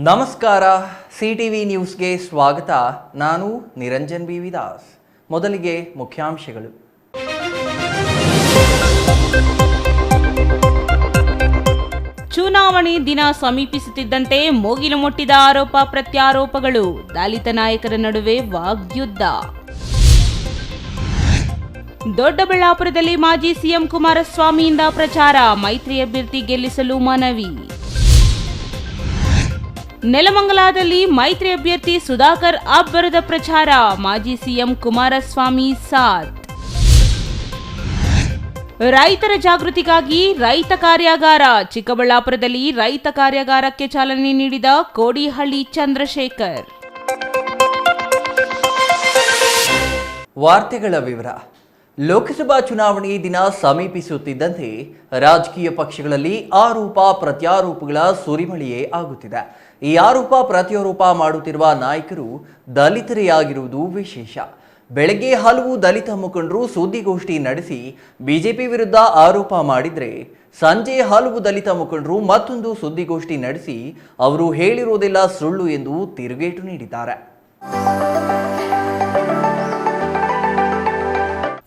ನಮಸ್ಕಾರ, ಸಿಟಿವಿ ನ್ಯೂಸ್ಗೆ ಸ್ವಾಗತ. ನಾನು ನಿರಂಜನ್ ಬಿ ವಿದಾಸ್. ಮೊದಲಿಗೆ ಮುಖ್ಯಾಂಶಗಳು. ಚುನಾವಣೆ ದಿನ ಸಮೀಪಿಸುತ್ತಿದ್ದಂತೆ ಮುಗಿಲು ಮುಟ್ಟಿದ ಆರೋಪ ಪ್ರತ್ಯಾರೋಪಗಳು, ದಲಿತ ನಾಯಕರ ನಡುವೆ ವಾಗ್ಯುದ್ಧ. ದೊಡ್ಡಬಳ್ಳಾಪುರದಲ್ಲಿ ಮಾಜಿ ಸಿಎಂ ಕುಮಾರಸ್ವಾಮಿಯಿಂದ ಪ್ರಚಾರ, ಮೈತ್ರಿ ಅಭ್ಯರ್ಥಿ ಗೆಲ್ಲಿಸಲು ಮನವಿ. ನೆಲಮಂಗಲದಲ್ಲಿ ಮೈತ್ರಿ ಅಭ್ಯರ್ಥಿ ಸುಧಾಕರ್ ಅಬ್ಬರದ ಪ್ರಚಾರ, ಮಾಜಿ ಸಿಎಂ ಕುಮಾರಸ್ವಾಮಿ ಸಾಥ್. ರೈತರ ಜಾಗೃತಿಗಾಗಿ ರೈತ ಕಾರ್ಯಾಗಾರ, ಚಿಕ್ಕಬಳ್ಳಾಪುರದಲ್ಲಿ ರೈತ ಕಾರ್ಯಾಗಾರಕ್ಕೆ ಚಾಲನೆ ನೀಡಿದ ಕೋಡಿಹಳ್ಳಿ ಚಂದ್ರಶೇಖರ್. ವಾರ್ತೆಗಳ ವಿವರ. ಲೋಕಸಭಾ ಚುನಾವಣೆ ದಿನ ಸಮೀಪಿಸುತ್ತಿದ್ದಂತೆ ರಾಜಕೀಯ ಪಕ್ಷಗಳಲ್ಲಿ ಆರೋಪ ಪ್ರತ್ಯಾರೋಪಗಳ ಸುರಿಮಳೆಯೇ ಆಗುತ್ತಿದೆ. ಈ ಆರೋಪ ಪ್ರತ್ಯಾರೋಪ ಮಾಡುತ್ತಿರುವ ನಾಯಕರು ದಲಿತರೇ ಆಗಿರುವುದು ವಿಶೇಷ. ಬೆಳಗ್ಗೆ ಹಲವು ದಲಿತ ಮುಖಂಡರು ಸುದ್ದಿಗೋಷ್ಠಿ ನಡೆಸಿ ಬಿಜೆಪಿ ವಿರುದ್ಧ ಆರೋಪ ಮಾಡಿದರೆ, ಸಂಜೆ ಹಲವು ದಲಿತ ಮುಖಂಡರು ಮತ್ತೊಂದು ಸುದ್ದಿಗೋಷ್ಠಿ ನಡೆಸಿ ಅವರು ಹೇಳಿರುವುದೆಲ್ಲ ಸುಳ್ಳು ಎಂದು ತಿರುಗೇಟು ನೀಡಿದ್ದಾರೆ.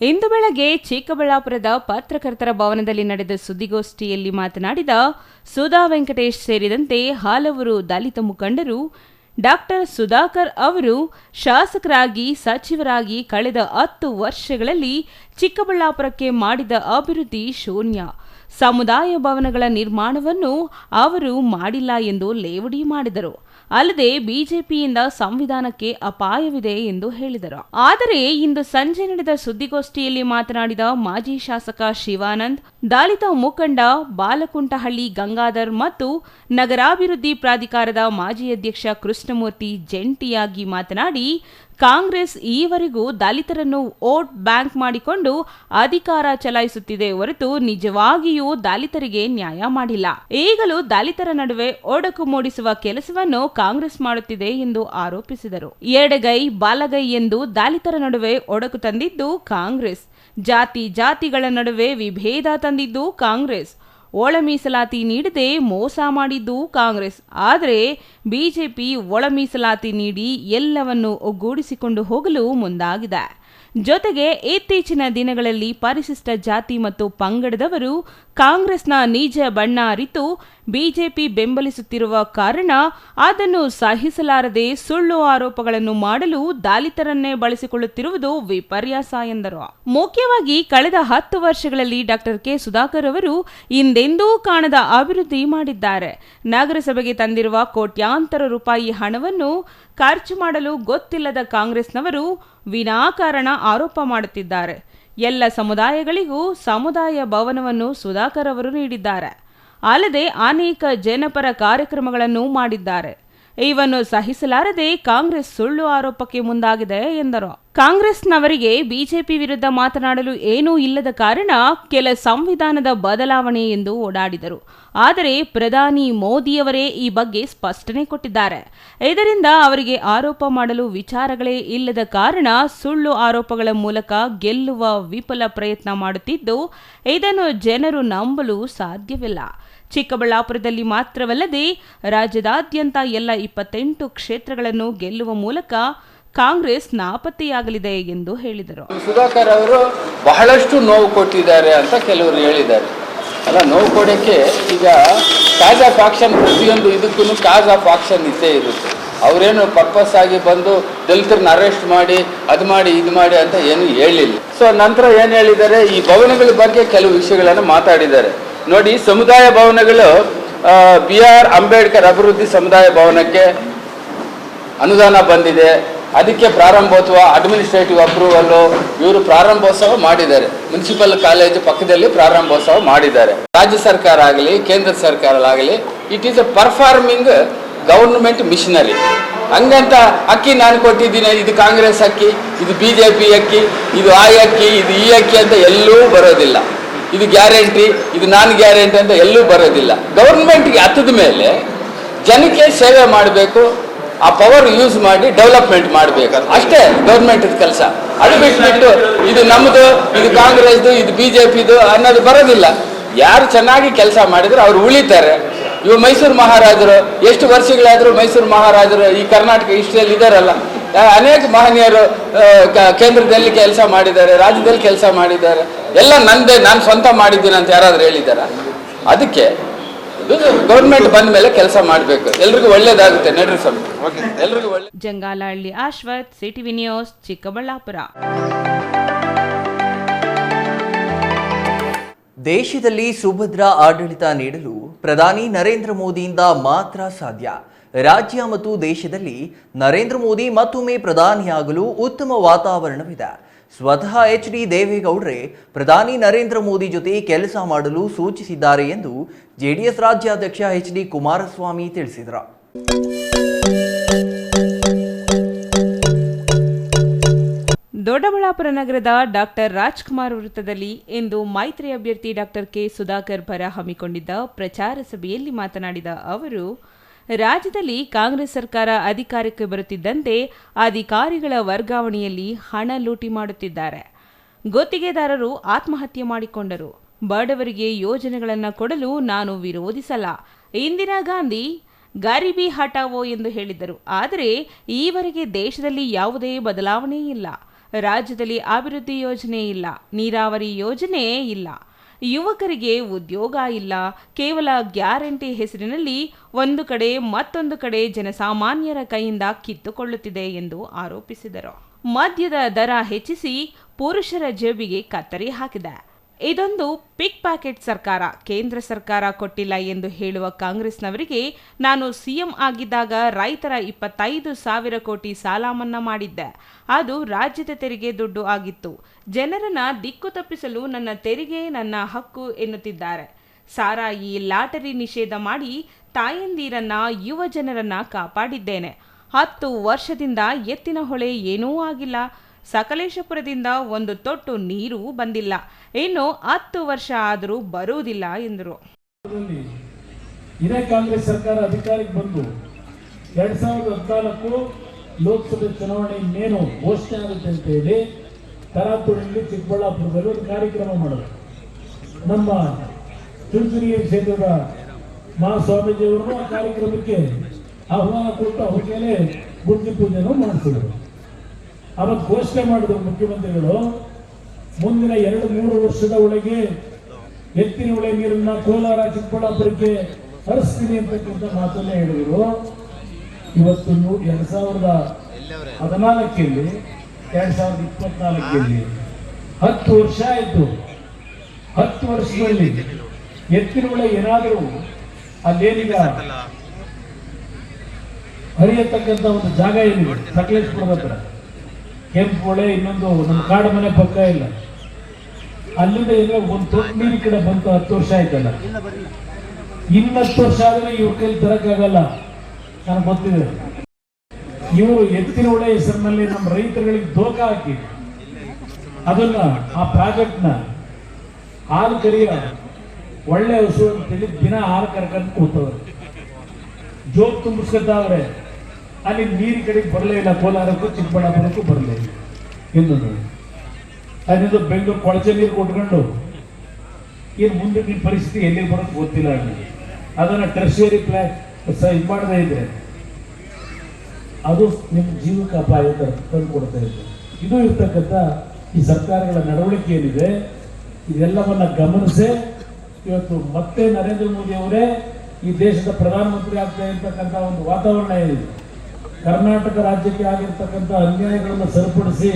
ಇಂದು ಬೆಳಗ್ಗೆ ಚಿಕ್ಕಬಳ್ಳಾಪುರದ ಪತ್ರಕರ್ತರ ಭವನದಲ್ಲಿ ನಡೆದ ಸುದ್ದಿಗೋಷ್ಠಿಯಲ್ಲಿ ಮಾತನಾಡಿದ ಸುಧಾ ವೆಂಕಟೇಶ್ ಸೇರಿದಂತೆ ಹಲವರು ದಲಿತ ಮುಖಂಡರು, ಡಾಕ್ಟರ್ ಸುಧಾಕರ್ ಅವರು ಶಾಸಕರಾಗಿ ಸಚಿವರಾಗಿ ಕಳೆದ 10 ವರ್ಷಗಳಲ್ಲಿ ಚಿಕ್ಕಬಳ್ಳಾಪುರಕ್ಕೆ ಮಾಡಿದ ಅಭಿವೃದ್ಧಿ ಶೂನ್ಯ. ಸಮುದಾಯ ಭವನಗಳ ನಿರ್ಮಾಣವನ್ನು ಅವರು ಮಾಡಿಲ್ಲ ಎಂದು ಲೇವಡಿ ಮಾಡಿದರು. ಅಲ್ಲದೆ ಬಿಜೆಪಿಯಿಂದ ಸಂವಿಧಾನಕ್ಕೆ ಅಪಾಯವಿದೆ ಎಂದು ಹೇಳಿದರು. ಆದರೆ ಇಂದು ಸಂಜೆ ನಡೆದ ಸುದ್ದಿಗೋಷ್ಠಿಯಲ್ಲಿ ಮಾತನಾಡಿದ ಮಾಜಿ ಶಾಸಕ ಶಿವಾನಂದ್, ದಲಿತ ಮುಖಂಡ ಬಾಲಕುಂಟಹಳ್ಳಿ ಗಂಗಾಧರ್ ಮತ್ತು ನಗರಾಭಿವೃದ್ಧಿ ಪ್ರಾಧಿಕಾರದ ಮಾಜಿ ಅಧ್ಯಕ್ಷ ಕೃಷ್ಣಮೂರ್ತಿ ಜಂಟಿಯಾಗಿ ಮಾತನಾಡಿ, ಕಾಂಗ್ರೆಸ್ ಈವರೆಗೂ ದಲಿತರನ್ನು ವೋಟ್ ಬ್ಯಾಂಕ್ ಮಾಡಿಕೊಂಡು ಅಧಿಕಾರ ಚಲಾಯಿಸುತ್ತಿದೆ ಹೊರತು ನಿಜವಾಗಿಯೂ ದಲಿತರಿಗೆ ನ್ಯಾಯ ಮಾಡಿಲ್ಲ. ಈಗಲೂ ದಲಿತರ ನಡುವೆ ಒಡಕು ಮೂಡಿಸುವ ಕೆಲಸವನ್ನು ಕಾಂಗ್ರೆಸ್ ಮಾಡುತ್ತಿದೆ ಎಂದು ಆರೋಪಿಸಿದರು. ಎಡಗೈ ಬಲಗೈ ಎಂದು ದಲಿತರ ನಡುವೆ ಒಡಕು ತಂದಿದ್ದು ಕಾಂಗ್ರೆಸ್, ಜಾತಿಗಳ ನಡುವೆ ವಿಭೇದ ತಂದಿದ್ದು ಕಾಂಗ್ರೆಸ್, ಒಳ ಮೀಸಲಾತಿ ನೀಡದೆ ಮೋಸ ಮಾಡಿದ್ದು ಕಾಂಗ್ರೆಸ್. ಆದರೆ ಬಿಜೆಪಿ ಒಳ ಮೀಸಲಾತಿ ನೀಡಿ ಎಲ್ಲವನ್ನು ಒಗ್ಗೂಡಿಸಿಕೊಂಡು ಹೋಗಲು ಮುಂದಾಗಿದೆ. ಜೊತೆಗೆ ಇತ್ತೀಚಿನ ದಿನಗಳಲ್ಲಿ ಪರಿಶಿಷ್ಟ ಜಾತಿ ಮತ್ತು ಪಂಗಡದವರು ಕಾಂಗ್ರೆಸ್ನ ನಿಜ ಬಣ್ಣ ಅರಿತು ಬಿಜೆಪಿ ಬೆಂಬಲಿಸುತ್ತಿರುವ ಕಾರಣ ಅದನ್ನು ಸಹಿಸಲಾರದೆ ಸುಳ್ಳು ಆರೋಪಗಳನ್ನು ಮಾಡಲು ದಲಿತರನ್ನೇ ಬಳಸಿಕೊಳ್ಳುತ್ತಿರುವುದು ವಿಪರ್ಯಾಸ ಎಂದರು. ಮುಖ್ಯವಾಗಿ ಕಳೆದ 10 ವರ್ಷಗಳಲ್ಲಿ ಡಾಕ್ಟರ್ ಕೆ ಸುಧಾಕರ್ ಅವರು ಹಿಂದೆಂದೂ ಕಾಣದ ಅಭಿವೃದ್ಧಿ ಮಾಡಿದ್ದಾರೆ. ನಗರಸಭೆಗೆ ತಂದಿರುವ ಕೋಟ್ಯಾಂತರ ರೂಪಾಯಿ ಹಣವನ್ನು ಖರ್ಚು ಮಾಡಲು ಗೊತ್ತಿಲ್ಲದ ಕಾಂಗ್ರೆಸ್ನವರು ವಿನಾಕಾರಣ ಆರೋಪ ಮಾಡುತ್ತಿದ್ದಾರೆ. ಎಲ್ಲ ಸಮುದಾಯಗಳಿಗೂ ಸಮುದಾಯ ಭವನವನ್ನು ಸುಧಾಕರ್ ಅವರು ನೀಡಿದ್ದಾರೆ. ಅಲ್ಲದೆ ಅನೇಕ ಜನಪರ ಕಾರ್ಯಕ್ರಮಗಳನ್ನು ಮಾಡಿದ್ದಾರೆ. ಇವನ್ನು ಸಹಿಸಲಾರದೆ ಕಾಂಗ್ರೆಸ್ ಸುಳ್ಳು ಆರೋಪಕ್ಕೆ ಮುಂದಾಗಿದೆ ಎಂದರು. ಕಾಂಗ್ರೆಸ್ನವರಿಗೆ ಬಿಜೆಪಿ ವಿರುದ್ಧ ಮಾತನಾಡಲು ಏನೂ ಇಲ್ಲದ ಕಾರಣ ಕೆಲ ಸಂವಿಧಾನದ ಬದಲಾವಣೆ ಎಂದು ಓಡಾಡಿದರು. ಆದರೆ ಪ್ರಧಾನಿ ಮೋದಿಯವರೇ ಈ ಬಗ್ಗೆ ಸ್ಪಷ್ಟನೆ ಕೊಟ್ಟಿದ್ದಾರೆ. ಇದರಿಂದ ಅವರಿಗೆ ಆರೋಪ ಮಾಡಲು ವಿಚಾರಗಳೇ ಇಲ್ಲದ ಕಾರಣ ಸುಳ್ಳು ಆರೋಪಗಳ ಮೂಲಕ ಗೆಲ್ಲುವ ವಿಫಲ ಪ್ರಯತ್ನ ಮಾಡುತ್ತಿದ್ದು, ಇದನ್ನು ಜನರು ನಂಬಲು ಸಾಧ್ಯವಿಲ್ಲ. ಚಿಕ್ಕಬಳ್ಳಾಪುರದಲ್ಲಿ ಮಾತ್ರವಲ್ಲದೆ ರಾಜ್ಯದಾದ್ಯಂತ ಎಲ್ಲ 28 ಕ್ಷೇತ್ರಗಳನ್ನು ಗೆಲ್ಲುವ ಮೂಲಕ ಕಾಂಗ್ರೆಸ್ ನಾಪತ್ತೆಯಾಗಲಿದೆ ಎಂದು ಹೇಳಿದರು. ಸುಧಾಕರ್ ಅವರು ಬಹಳಷ್ಟು ನೋವು ಕೊಟ್ಟಿದ್ದಾರೆ ಅಂತ ಕೆಲವರು ಹೇಳಿದ್ದಾರೆ. ಅಲ್ಲ, ನೋವು ಕೊಡೋಕ್ಕೆ ಈಗ ಕಾಸ್ ಆಫ್ ಆಕ್ಷನ್, ಪ್ರತಿಯೊಂದು ಇದಕ್ಕೂ ಕಾಸ್ ಆಫ್ ಆಕ್ಷನ್ ಇದ್ದೇ ಇರುತ್ತೆ. ಅವರೇನು ಪರ್ಪಸ್ ಆಗಿ ಬಂದು ದಲಿತರನ್ನ ಅರೆಸ್ಟ್ ಮಾಡಿ ಅದು ಮಾಡಿ ಇದು ಮಾಡಿ ಅಂತ ಏನು ಹೇಳಿಲ್ಲ. ಸೊ ನಂತರ ಏನು ಹೇಳಿದ್ದಾರೆ, ಈ ಭವನಗಳ ಬಗ್ಗೆ ಕೆಲವು ವಿಷಯಗಳನ್ನು ಮಾತಾಡಿದ್ದಾರೆ. ನೋಡಿ, ಸಮುದಾಯ ಭವನಗಳು BR ಅಂಬೇಡ್ಕರ್ ಅಭಿವೃದ್ಧಿ ಸಮುದಾಯ ಭವನಕ್ಕೆ ಅನುದಾನ ಬಂದಿದೆ. ಅದಕ್ಕೆ ಪ್ರಾರಂಭೋತ್ಸವ, ಅಡ್ಮಿನಿಸ್ಟ್ರೇಟಿವ್ ಅಪ್ರೂವಲ್ಲು ಇವರು ಪ್ರಾರಂಭೋತ್ಸವ ಮಾಡಿದ್ದಾರೆ. ಮುನ್ಸಿಪಲ್ ಕಾಲೇಜು ಪಕ್ಕದಲ್ಲಿ ಪ್ರಾರಂಭೋತ್ಸವ ಮಾಡಿದ್ದಾರೆ. ರಾಜ್ಯ ಸರ್ಕಾರ ಆಗಲಿ ಕೇಂದ್ರ ಸರ್ಕಾರ ಆಗಲಿ, it is a performing government machinery. ಹಂಗಂತ ಅಕ್ಕಿ ನಾನು ಕೊಟ್ಟಿದ್ದೀನಿ, ಇದು ಕಾಂಗ್ರೆಸ್ ಅಕ್ಕಿ, ಇದು BJP ಅಕ್ಕಿ, ಇದು ಆ ಅಕ್ಕಿ, ಇದು ಈ ಅಕ್ಕಿ ಅಂತ ಎಲ್ಲೂ ಬರೋದಿಲ್ಲ. ಇದು ಗ್ಯಾರಂಟಿ, ಇದು ನಾನ್ ಗ್ಯಾರಂಟಿ ಅಂತ ಎಲ್ಲೂ ಬರೋದಿಲ್ಲ. ಗೌರ್ಮೆಂಟ್ಗೆ ಹತ್ತದ ಮೇಲೆ ಜನಕ್ಕೆ ಸೇವೆ ಮಾಡಬೇಕು, ಆ ಪವರ್ ಯೂಸ್ ಮಾಡಿ ಡೆವಲಪ್ಮೆಂಟ್ ಮಾಡಬೇಕು, ಅಷ್ಟೇ ಗೌರ್ಮೆಂಟ್ ಕೆಲಸ. ಅದು ಬಿಟ್ಬಿಟ್ಟು ಇದು ನಮ್ಮದು, ಇದು ಕಾಂಗ್ರೆಸ್ದು, ಇದು BJPದು ಅನ್ನೋದು ಬರೋದಿಲ್ಲ. ಯಾರು ಚೆನ್ನಾಗಿ ಕೆಲಸ ಮಾಡಿದ್ರೆ ಅವ್ರು ಉಳಿತಾರೆ. ಇವಾಗ ಮೈಸೂರು ಮಹಾರಾಜರು ಎಷ್ಟು ವರ್ಷಗಳಾದರೂ ಮೈಸೂರು ಮಹಾರಾಜರು ಈ ಕರ್ನಾಟಕ ಹಿಸ್ಟ್ರಿಯಲ್ಲಿ ಇದ್ದಾರಲ್ಲ. ಅನೇಕ ಮಹನೀಯರು ಕೇಂದ್ರದಲ್ಲಿ ಕೆಲಸ ಮಾಡಿದ್ದಾರೆ, ರಾಜ್ಯದಲ್ಲಿ ಕೆಲಸ ಮಾಡಿದ್ದಾರೆ. ಎಲ್ಲ ನಂದೇ, ನಾನು ಸ್ವಂತ ಮಾಡಿದ್ದೀನಿ ಅಂತ ಯಾರಾದರೂ ಹೇಳಿದ್ದಾರ? ಅದಕ್ಕೆ ಗೌರ್ಮೆಂಟ್ ಬಂದ ಮೇಲೆ ಕೆಲಸ ಮಾಡಬೇಕು. ಎಲ್ರಿಗೂ ಒಳ್ಳೇದಾಗುತ್ತೆ. ನಡ್ರಿ ಸ್ವಾಮಿ, ಎಲ್ರಿಗೂ ಒಳ್ಳೆ. Jangalahalli Ashwath, CTV news, Chikkaballapur. ದೇಶದಲ್ಲಿ ಸುಭದ್ರ ಆಡಳಿತ ನೀಡಲು ಪ್ರಧಾನಿ ನರೇಂದ್ರ ಮೋದಿಯಿಂದ ಮಾತ್ರ ಸಾಧ್ಯ. ರಾಜ್ಯ ಮತ್ತು ದೇಶದಲ್ಲಿ ನರೇಂದ್ರ ಮೋದಿ ಮತ್ತೊಮ್ಮೆ ಪ್ರಧಾನಿಯಾಗಲು ಉತ್ತಮ ವಾತಾವರಣವಿದೆ. ಸ್ವತಃ HD ದೇವೇಗೌಡರೇ ಪ್ರಧಾನಿ ನರೇಂದ್ರ ಮೋದಿ ಜೊತೆ ಕೆಲಸ ಮಾಡಲು ಸೂಚಿಸಿದ್ದಾರೆ ಎಂದು JDS ರಾಜ್ಯಾಧ್ಯಕ್ಷ HD ಕುಮಾರಸ್ವಾಮಿ ತಿಳಿಸಿದರು. ದೊಡ್ಡಬಳ್ಳಾಪುರ ನಗರದ ಡಾಕ್ಟರ್ ರಾಜ್ಕುಮಾರ್ ವೃತ್ತದಲ್ಲಿ ಇಂದು ಮೈತ್ರಿ ಅಭ್ಯರ್ಥಿ ಡಾಕ್ಟರ್ ಕೆ ಸುಧಾಕರ್ ಪರ ಹಮ್ಮಿಕೊಂಡಿದ್ದ ಪ್ರಚಾರ ಸಭೆಯಲ್ಲಿ ಮಾತನಾಡಿದ ಅವರು, ರಾಜ್ಯದಲ್ಲಿ ಕಾಂಗ್ರೆಸ್ ಸರ್ಕಾರ ಅಧಿಕಾರಕ್ಕೆ ಬರುತ್ತಿದ್ದಂತೆ ಅಧಿಕಾರಿಗಳ ವರ್ಗಾವಣೆಯಲ್ಲಿ ಹಣ ಲೂಟಿ ಮಾಡುತ್ತಿದ್ದಾರೆ. ಗುತ್ತಿಗೆದಾರರು ಆತ್ಮಹತ್ಯೆ ಮಾಡಿಕೊಂಡರು. ಬಡವರಿಗೆ ಯೋಜನೆಗಳನ್ನು ಕೊಡಲು ನಾನು ವಿರೋಧಿಸಲ್ಲ. ಇಂದಿರಾ ಗಾಂಧಿ ಗರೀಬಿ ಹಟಾವೋ ಎಂದು ಹೇಳಿದ್ದರು. ಆದರೆ ಈವರೆಗೆ ದೇಶದಲ್ಲಿ ಯಾವುದೇ ಬದಲಾವಣೆ ಇಲ್ಲ. ರಾಜ್ಯದಲ್ಲಿ ಅಭಿವೃದ್ಧಿ ಯೋಜನೆ ಇಲ್ಲ, ನೀರಾವರಿ ಯೋಜನೆ ಇಲ್ಲ, ಯುವಕರಿಗೆ ಉದ್ಯೋಗ ಇಲ್ಲ. ಕೇವಲ ಗ್ಯಾರಂಟಿ ಹೆಸರಿನಲ್ಲಿ ಒಂದು ಕಡೆ ಮತ್ತೊಂದು ಕಡೆ ಜನಸಾಮಾನ್ಯರ ಕೈಯಿಂದ ಕಿತ್ತುಕೊಳ್ಳುತ್ತಿದೆ ಎಂದು ಆರೋಪಿಸಿದರು. ಮದ್ಯದ ದರ ಹೆಚ್ಚಿಸಿ ಪುರುಷರ ಜೇಬಿಗೆ ಕತ್ತರಿ ಹಾಕಿದೆ. ಇದೊಂದು ಪಿಕ್ ಪ್ಯಾಕೆಟ್ ಸರ್ಕಾರ. ಕೇಂದ್ರ ಸರ್ಕಾರ ಕೊಟ್ಟಿಲ್ಲ ಎಂದು ಹೇಳುವ ಕಾಂಗ್ರೆಸ್ನವರಿಗೆ ನಾನು ಸಿಎಂ ಆಗಿದ್ದಾಗ ರೈತರ 25,000 ಕೋಟಿ ಸಾಲ ಮನ್ನಾ ಮಾಡಿದ್ದೆ. ಅದು ರಾಜ್ಯದ ತೆರಿಗೆ ದುಡ್ಡು ಆಗಿತ್ತು. ಜನರನ್ನ ದಿಕ್ಕು ತಪ್ಪಿಸಲು ನನ್ನ ತೆರಿಗೆ ನನ್ನ ಹಕ್ಕು ಎನ್ನುತ್ತಿದ್ದಾರೆ. ಸಾರಾಯಿ, ಲಾಟರಿ ನಿಷೇಧ ಮಾಡಿ ತಾಯಂದಿರನ್ನ, ಯುವ ಜನರನ್ನ ಕಾಪಾಡಿದ್ದೇನೆ. 10 ವರ್ಷದಿಂದ ಎತ್ತಿನ ಹೊಳೆ ಏನೂ ಆಗಿಲ್ಲ. ಸಕಲೇಶಪುರದಿಂದ ಒಂದು ತೊಟ್ಟು ನೀರು ಬಂದಿಲ್ಲ. ಇನ್ನು 10 ವರ್ಷ ಆದರೂ ಬರುವುದಿಲ್ಲ ಎಂದರು. ಇದೇ ಕಾಂಗ್ರೆಸ್ ಸರ್ಕಾರ ಅಧಿಕಾರಕ್ಕೆ ಬಂದು 2014 ಲೋಕಸಭೆ ಚುನಾವಣೆ ಇನ್ನೇನು ಘೋಷಣೆ ಆಗುತ್ತೆ ಅಂತ ಹೇಳಿ ತರಾತುರಿಯಲ್ಲಿ ಚಿಕ್ಕಬಳ್ಳಾಪುರದಲ್ಲಿ ಒಂದು ಕಾರ್ಯಕ್ರಮ ಮಾಡಿದ್ರು. ನಮ್ಮ ಚುಂಚುನಿಯ ಕ್ಷೇತ್ರದ ಮಹಾಸ್ವಾಮೀಜಿಯವರು ಆ ಕಾರ್ಯಕ್ರಮಕ್ಕೆ ಆಹ್ವಾನ ಕೊಟ್ಟು ಅವ್ರಿಗೇನೆ ಗುಂಡಿ ಪೂಜೆನೂ ಮಾಡಿಸಿದ್ರು. ಅವತ್ತು ಘೋಷಣೆ ಮಾಡಿದ್ರು ಮುಖ್ಯಮಂತ್ರಿಗಳು, ಮುಂದಿನ 2-3 ವರ್ಷದ ಒಳಗೆ ಎತ್ತಿನ ಹೊಳೆ ನೀರನ್ನ ಕೋಲಾರ, ಚಿಕ್ಕಬಳ್ಳಾಪುರಕ್ಕೆ ಹರಿಸ್ತೀನಿ ಅಂತಕ್ಕಂಥ ಮಾತನ್ನೇ ಹೇಳಿದ್ರು. ಇವತ್ತು 2014 2024 10 ವರ್ಷ ಆಯ್ತು. 10 ವರ್ಷದಲ್ಲಿ ಎತ್ತಿನ ಹೊಳೆ ಏನಾದರೂ ಅಲ್ಲೇನೀಗ ಹರಿಯತಕ್ಕಂಥ ಒಂದು ಜಾಗ ಏನಿದೆ ಸಕಲೇಶ್ಪುರದ ಹತ್ರ, ಕೆಂಪು ಹೊಳೆ, ಇನ್ನೊಂದು ನಮ್ಮ ಕಾಡು ಮನೆ ಪಕ್ಕ ಇಲ್ಲ, ಅಲ್ಲಿಂದ ಎಲ್ಲ ಒಂದು ತೊಟ್ಟು ನೀರು ಕಡೆ ಬಂತು. 10 ವರ್ಷ ಆಯ್ತಲ್ಲ, ಇನ್ನು 10 ವರ್ಷ ಆದ್ರೆ ಇವ್ರ ಕೈಲಿ ತರಕ್ಕಾಗಲ್ಲ. ನನಗೆ ಗೊತ್ತಿದೆ. ಇವರು ಎತ್ತಿನ ಹೊಳೆ ಹೆಸರಿನಲ್ಲಿ ನಮ್ಮ ರೈತರುಗಳಿಗೆ ದೋಖ ಹಾಕಿ ಅದನ್ನ ಆ ಪ್ರಾಜೆಕ್ಟ್ನ ಹಾಲು ಕರಿಯ ಒಳ್ಳೆ ಹಸು ಅಂತೇಳಿ ದಿನ ಹಾಲು ಕರ್ಕೊಂಡು ಕೂತವ್ರೆ, ಜೋಬ್ ತುಂಬಿಸ್ಕೊತಾವ್ರೆ. ಅಲ್ಲಿ ನೀರು ಕಡೆಗೆ ಬರಲೇ ಇಲ್ಲ. ಕೋಲಾರಕ್ಕೂ ಚಿಕ್ಕಬಳ್ಳಾಪುರಕ್ಕೂ ಬರಲೇ ಇಲ್ಲ. ಇನ್ನೊಂದು ಅದರಿಂದ ಬೆಂಗಳೂರು ಕೊಳಚೆ ನೀರು ಕೊಟ್ಕೊಂಡು ಏನು ಮುಂದೆ ನಿಮ್ಮ ಪರಿಸ್ಥಿತಿ ಎಲ್ಲಿಗೆ ಬರೋದು ಗೊತ್ತಿಲ್ಲ. ಅದನ್ನು ಟೆರ್ಷಿಯರಿ ಇದು ಮಾಡದೇ ಇದ್ರೆ ಅದು ನಿಮ್ಮ ಜೀವಕ್ಕೆ ಅಪಾಯ ತಂದು ಕೊಡ್ತಾ ಇದೆ. ಇದು ಇರ್ತಕ್ಕಂಥ ಈ ಸರ್ಕಾರಗಳ ನಡವಳಿಕೆ ಏನಿದೆ ಇದೆಲ್ಲವನ್ನ ಗಮನಿಸಿ ಇವತ್ತು ಮತ್ತೆ ನರೇಂದ್ರ ಮೋದಿ ಅವರೇ ಈ ದೇಶದ ಪ್ರಧಾನಮಂತ್ರಿ ಆಗ್ತಾ ಇರ್ತಕ್ಕಂಥ ಒಂದು ವಾತಾವರಣ ಏನಿದೆ, ಕರ್ನಾಟಕ ರಾಜ್ಯಕ್ಕೆ ಆಗಿರ್ತಕ್ಕಂಥ ಅನ್ಯಾಯಗಳನ್ನು ಸರಿಪಡಿಸಿ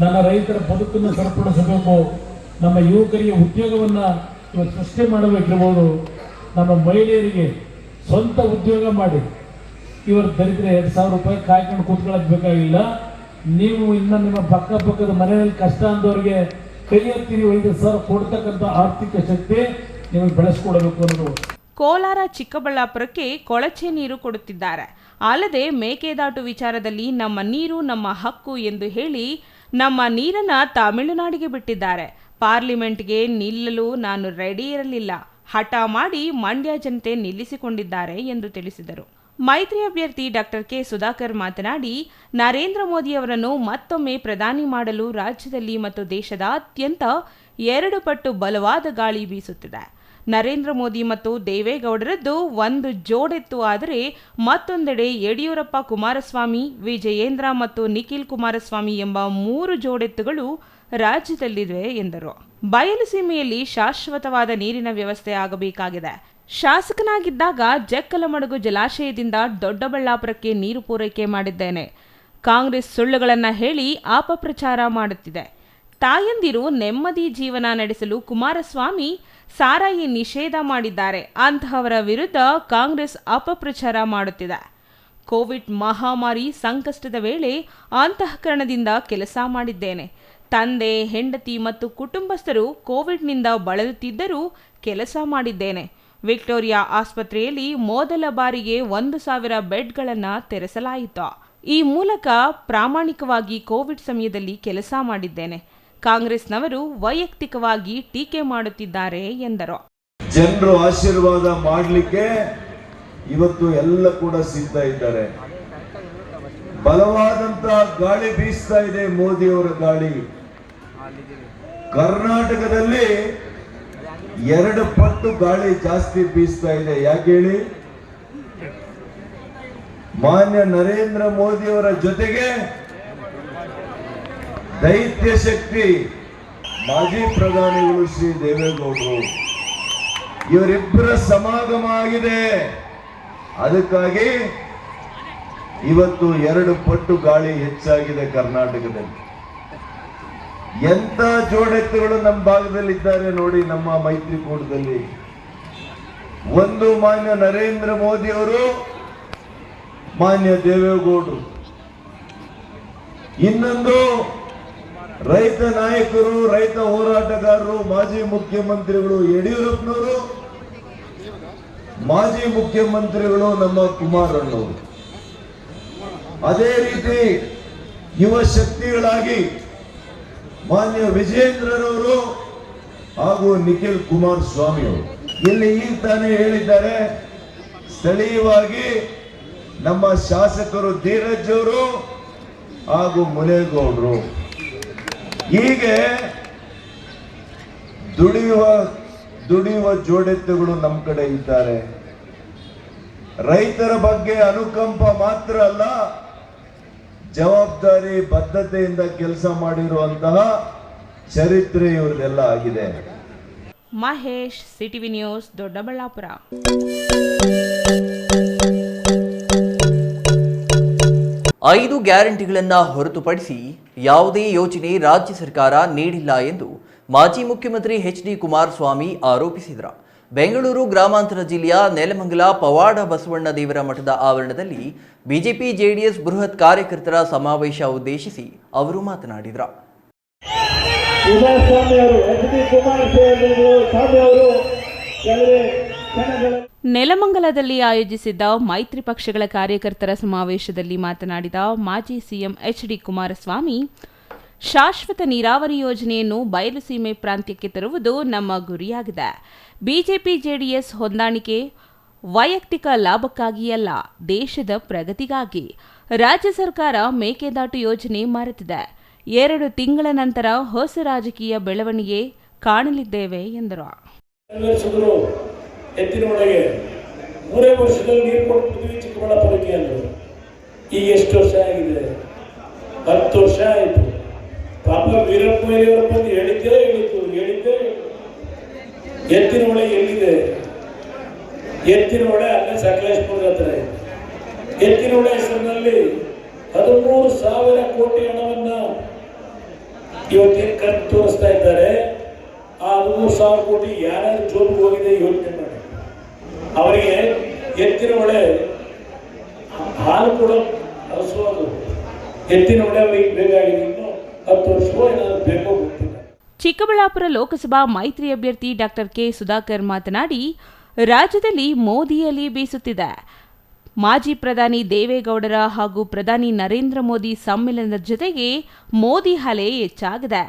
ನನ್ನ ರೈತರ ಬದುಕನ್ನು ಸರಿಪಡಿಸಬೇಕು, ನಮ್ಮ ಯುವಕರಿಗೆ ಉದ್ಯೋಗವನ್ನು ಇವತ್ತು ಸೃಷ್ಟಿ ಮಾಡಬೇಕಿರ್ಬೋದು, ನಮ್ಮ ಮಹಿಳೆಯರಿಗೆ ಸ್ವಂತ ಉದ್ಯೋಗ ಮಾಡಿ ಇವರು ದರಿದ್ರ 2,000 ರೂಪಾಯಿ ಕಾಯ್ಕೊಂಡು ಕೂತ್ಕೊಳ್ಳೋದು ಬೇಕಾಗಿಲ್ಲ. ನೀವು ಇನ್ನು ನಿಮ್ಮ ಪಕ್ಕದ ಮನೆಯಲ್ಲಿ ಕಷ್ಟ ಅಂದವರಿಗೆ ಕೈ ಎತ್ತಿ 5,000 ಕೊಡ್ತಕ್ಕಂಥ ಆರ್ಥಿಕ ಶಕ್ತಿ ನಿಮಗೆ ಬೆಳೆಸ್ಕೊಡಬೇಕು ಅನ್ನೋದು. ಕೋಲಾರ, ಚಿಕ್ಕಬಳ್ಳಾಪುರಕ್ಕೆ ಕೊಳಚೆ ನೀರು ಕೊಡುತ್ತಿದ್ದಾರೆ. ಅಲ್ಲದೆ ಮೇಕೆದಾಟು ವಿಚಾರದಲ್ಲಿ ನಮ್ಮ ನೀರು ನಮ್ಮ ಹಕ್ಕು ಎಂದು ಹೇಳಿ ನಮ್ಮ ನೀರನ್ನ ತಮಿಳುನಾಡಿಗೆ ಬಿಟ್ಟಿದ್ದಾರೆ. ಪಾರ್ಲಿಮೆಂಟ್ಗೆ ನಿಲ್ಲಲು ನಾನು ರೆಡಿ ಇರಲಿಲ್ಲ. ಹಠ ಮಾಡಿ ಮಂಡ್ಯ ಜನತೆ ನಿಲ್ಲಿಸಿಕೊಂಡಿದ್ದಾರೆ ಎಂದು ತಿಳಿಸಿದರು. ಮೈತ್ರಿ ಅಭ್ಯರ್ಥಿ ಡಾಕ್ಟರ್ ಕೆ ಸುಧಾಕರ್ ಮಾತನಾಡಿ, ನರೇಂದ್ರ ಮೋದಿ ಅವರನ್ನು ಮತ್ತೊಮ್ಮೆ ಪ್ರಧಾನಿ ಮಾಡಲು ರಾಜ್ಯದಲ್ಲಿ ಮತ್ತು ದೇಶದಾದ್ಯಂತ 2 ಪಟ್ಟು ಬಲವಾದ ಗಾಳಿ ಬೀಸುತ್ತಿದೆ. ನರೇಂದ್ರ ಮೋದಿ ಮತ್ತು ದೇವೇಗೌಡರದ್ದು ಒಂದು ಜೋಡೆತ್ತು ಆದರೆ ಮತ್ತೊಂದೆಡೆ ಯಡಿಯೂರಪ್ಪ ಕುಮಾರಸ್ವಾಮಿ, ವಿಜಯೇಂದ್ರ ಮತ್ತು ನಿಖಿಲ್ ಕುಮಾರಸ್ವಾಮಿ ಎಂಬ 3 ಜೋಡೆತ್ತುಗಳು ರಾಜ್ಯದಲ್ಲಿವೆ ಎಂದರು. ಬಯಲುಸೀಮೆಯಲ್ಲಿ ಶಾಶ್ವತವಾದ ನೀರಿನ ವ್ಯವಸ್ಥೆ ಆಗಬೇಕಾಗಿದೆ. ಶಾಸಕನಾಗಿದ್ದಾಗ ಜಕ್ಕಲಮಡುಗು ಜಲಾಶಯದಿಂದ ದೊಡ್ಡಬಳ್ಳಾಪುರಕ್ಕೆ ನೀರು ಪೂರೈಕೆ ಮಾಡಿದ್ದೇನೆ. ಕಾಂಗ್ರೆಸ್ ಸುಳ್ಳುಗಳನ್ನು ಹೇಳಿ ಅಪಪ್ರಚಾರ ಮಾಡುತ್ತಿದೆ. ತಾಯಂದಿರು ನೆಮ್ಮದಿ ಜೀವನ ನಡೆಸಲು ಕುಮಾರಸ್ವಾಮಿ ಸಾರಾಯಿ ನಿಷೇಧ ಮಾಡಿದ್ದಾರೆ. ಅಂತಹವರ ವಿರುದ್ಧ ಕಾಂಗ್ರೆಸ್ ಅಪಪ್ರಚಾರ ಮಾಡುತ್ತಿದೆ. ಕೋವಿಡ್ ಮಹಾಮಾರಿ ಸಂಕಷ್ಟದ ವೇಳೆ ಅಂತಃಕರಣದಿಂದ ಕೆಲಸ ಮಾಡಿದ್ದೇನೆ. ತಂದೆ, ಹೆಂಡತಿ ಮತ್ತು ಕುಟುಂಬಸ್ಥರು ಕೋವಿಡ್ನಿಂದ ಬಳಲುತ್ತಿದ್ದರೂ ಕೆಲಸ ಮಾಡಿದ್ದೇನೆ. ವಿಕ್ಟೋರಿಯಾ ಆಸ್ಪತ್ರೆಯಲ್ಲಿ ಮೊದಲ ಬಾರಿಗೆ 1,000 ಬೆಡ್ಗಳನ್ನು ತೆರೆಸಲಾಯಿತು. ಈ ಮೂಲಕ ಪ್ರಾಮಾಣಿಕವಾಗಿ ಕೋವಿಡ್ ಸಮಯದಲ್ಲಿ ಕೆಲಸ ಮಾಡಿದ್ದೇನೆ. ಕಾಂಗ್ರೆಸ್ನವರು ವೈಯಕ್ತಿಕವಾಗಿ ಟೀಕೆ ಮಾಡುತ್ತಿದ್ದಾರೆ ಎಂದರು. ಜನರು ಆಶೀರ್ವಾದ ಮಾಡಲಿಕ್ಕೆ ಇವತ್ತು ಎಲ್ಲ ಕೂಡ ಸಿದ್ಧ ಇದ್ದಾರೆ. ಬಲವಾದಂತ ಗಾಳಿ ಬೀಸ್ತಾ ಇದೆ, ಮೋದಿಯವರ ಗಾಳಿ. ಕರ್ನಾಟಕದಲ್ಲಿ 2 ಪಟ್ಟು ಗಾಳಿ ಜಾಸ್ತಿ ಬೀಸ್ತಾ ಇದೆ. ಯಾಕೆ ಹೇಳಿ? ಮಾನ್ಯ ನರೇಂದ್ರ ಮೋದಿಯವರ ಜೊತೆಗೆ ದೈತ್ಯ ಶಕ್ತಿ ಮಾಜಿ ಪ್ರಧಾನಿಗಳು ಶ್ರೀ ದೇವೇಗೌಡರು, ಇವರಿಬ್ಬರ ಸಮಾಗಮ ಆಗಿದೆ. ಅದಕ್ಕಾಗಿ ಇವತ್ತು 2 ಪಟ್ಟು ಗಾಳಿ ಹೆಚ್ಚಾಗಿದೆ ಕರ್ನಾಟಕದಲ್ಲಿ. ಎಂತ ಜೋಡೆತ್ತುಗಳು ನಮ್ಮ ಭಾಗದಲ್ಲಿ ಇದ್ದಾರೆ ನೋಡಿ. ನಮ್ಮ ಮೈತ್ರಿಕೂಟದಲ್ಲಿ ಒಂದು ಮಾನ್ಯ ನರೇಂದ್ರ ಮೋದಿ ಅವರು, ಮಾನ್ಯ ದೇವೇಗೌಡರು, ಇನ್ನೊಂದು ರೈತ ನಾಯಕರು, ರೈತ ಹೋರಾಟಗಾರರು, ಮಾಜಿ ಮುಖ್ಯಮಂತ್ರಿಗಳು ಯಡಿಯೂರಪ್ಪನವರು, ಮಾಜಿ ಮುಖ್ಯಮಂತ್ರಿಗಳು ನಮ್ಮ ಕುಮಾರಣ್ಣವರು. ಅದೇ ರೀತಿ ಯುವ ಶಕ್ತಿಗಳಾಗಿ ಮಾನ್ಯ ವಿಜೇಂದ್ರರವರು ಹಾಗೂ ನಿಖಿಲ್ ಕುಮಾರಸ್ವಾಮಿ ಅವರು. ಇಲ್ಲಿ ಈಗ ತಾನೇ ಹೇಳಿದ್ದಾರೆ, ಸ್ಥಳೀಯವಾಗಿ ನಮ್ಮ ಶಾಸಕರು ಧೀರಜ್ ಅವರು ಹಾಗೂ ಮುನೇಗೌಡರು. ಹೀಗೆ ದುಡಿಯುವ ಜೋಡೆತ್ತುಗಳು ನಮ್ಮ ಕಡೆ ಇದ್ದಾರೆ. ರೈತರ ಬಗ್ಗೆ ಅನುಕಂಪ ಮಾತ್ರ ಅಲ್ಲ, ಜವಾಬ್ದಾರಿ ಬದ್ಧತೆಯಿಂದ ಕೆಲಸ ಮಾಡಿರುವಂತಹ ಚರಿತ್ರೆ ಇವರದೆಲ್ಲ ಆಗಿದೆ. Mahesh, CTV news, Doddaballapura. 5 ಗ್ಯಾರಂಟಿಗಳನ್ನು ಹೊರತುಪಡಿಸಿ ಯಾವುದೇ ಯೋಜನೆ ರಾಜ್ಯ ಸರ್ಕಾರ ನೀಡಿಲ್ಲ ಎಂದು ಮಾಜಿ ಮುಖ್ಯಮಂತ್ರಿ ಎಚ್.ಡಿ. ಕುಮಾರಸ್ವಾಮಿ ಆರೋಪಿಸಿದರು. ಬೆಂಗಳೂರು ಗ್ರಾಮಾಂತರ ಜಿಲ್ಲೆಯ ನೆಲಮಂಗಲ ಪವಾಡ ಬಸವಣ್ಣ ದೇವರ ಮಠದ ಆವರಣದಲ್ಲಿ ಬಿಜೆಪಿ ಜೆಡಿಎಸ್ ಬೃಹತ್ ಕಾರ್ಯಕರ್ತರ ಸಮಾವೇಶ ಉದ್ದೇಶಿಸಿ ಅವರು ಮಾತನಾಡಿದರು. ನೆಲಮಂಗಲದಲ್ಲಿ ಆಯೋಜಿಸಿದ್ದ ಮೈತ್ರಿ ಪಕ್ಷಗಳ ಕಾರ್ಯಕರ್ತರ ಸಮಾವೇಶದಲ್ಲಿ ಮಾತನಾಡಿದ ಮಾಜಿ ಸಿಎಂ ಎಚ್.ಡಿ. ಕುಮಾರಸ್ವಾಮಿ, ಶಾಶ್ವತ ನೀರಾವರಿ ಯೋಜನೆಯನ್ನು ಬಯಲುಸೀಮೆ ಪ್ರಾಂತ್ಯಕ್ಕೆ ತರುವುದು ನಮ್ಮ ಗುರಿಯಾಗಿದೆ. ಬಿಜೆಪಿ ಜೆಡಿಎಸ್ ಹೊಂದಾಣಿಕೆ ವೈಯಕ್ತಿಕ ಲಾಭಕ್ಕಾಗಿ ಅಲ್ಲ, ದೇಶದ ಪ್ರಗತಿಗಾಗಿ. ರಾಜ್ಯ ಸರ್ಕಾರ ಮೇಕೆದಾಟು ಯೋಜನೆ ಮರೆತಿದೆ. 2 ತಿಂಗಳ ನಂತರ ಹೊಸ ರಾಜಕೀಯ ಬೆಳವಣಿಗೆ ಕಾಣಲಿದ್ದೇವೆ ಎಂದರು. ಎತ್ತಿನೊಳಗೆ 3 ವರ್ಷದಲ್ಲಿ ನೀರು ಕೊಡ್ತಿದ್ವಿ ಚಿಕ್ಕಬಳ್ಳಾಪುರಕ್ಕೆ ಅಂದರು. ಈಗ ಎಷ್ಟು ವರ್ಷ ಆಗಿದೆ? 10 ವರ್ಷ ಆಯಿತು. ಪಾಪ ವೀರಪ್ಪ ಮೊಯ್ಲಿಯವರು ಬಂದು ಹೇಳಿದ್ದೇ ಎತ್ತಿನೊಳೆ ಎಲ್ಲಿದೆ? ಎತ್ತಿನೊಳೆ ಅಲ್ಲೇ ಸಕಲೇಶ್ಪುರದ ಹತ್ರ ಇದೆ. ಎತ್ತಿನೊಳೆ ಹೆಸರಿನಲ್ಲಿ 13,000 ಕೋಟಿ ಹಣವನ್ನ ಇವತ್ತೇನು ಖರ್ಚು ತೋರಿಸ್ತಾ ಇದ್ದಾರೆ. ಆ 13,000 ಕೋಟಿ ಯಾರ್ಯಾರು ಜೋಬಿಗೆ ಹೋಗಿದೆ ಯೋಚನೆ ಮಾಡಿ. ಅವರಿಗೆ ಎತ್ತಿನ ಹೊಳೆ ಹಾಲು ಕೂಡ ಹಸುವುದು ಎತ್ತಿನ ಹೊಳೆ ಅವರಿಗೆ ಬೇಕಾಗಿದೆ. ಇನ್ನು 10 ವರ್ಷವೋ ಏನಾದ್ರು ಬೇಕೋ ಗೊತ್ತಿಲ್ಲ. ಚಿಕ್ಕಬಳ್ಳಾಪುರ ಲೋಕಸಭಾ ಮೈತ್ರಿ ಅಭ್ಯರ್ಥಿ ಡಾಕ್ಟರ್ ಕೆ ಸುಧಾಕರ್ ಮಾತನಾಡಿ, ರಾಜ್ಯದಲ್ಲಿ ಮೋದಿ ಅಲೆ ಬೀಸುತ್ತಿದೆ. ಮಾಜಿ ಪ್ರಧಾನಿ ದೇವೇಗೌಡರ ಹಾಗೂ ಪ್ರಧಾನಿ ನರೇಂದ್ರ ಮೋದಿ ಸಮ್ಮಿಲನದ ಜೊತೆಗೆ ಮೋದಿ ಅಲೆ ಹೆಚ್ಚಾಗಿದೆ.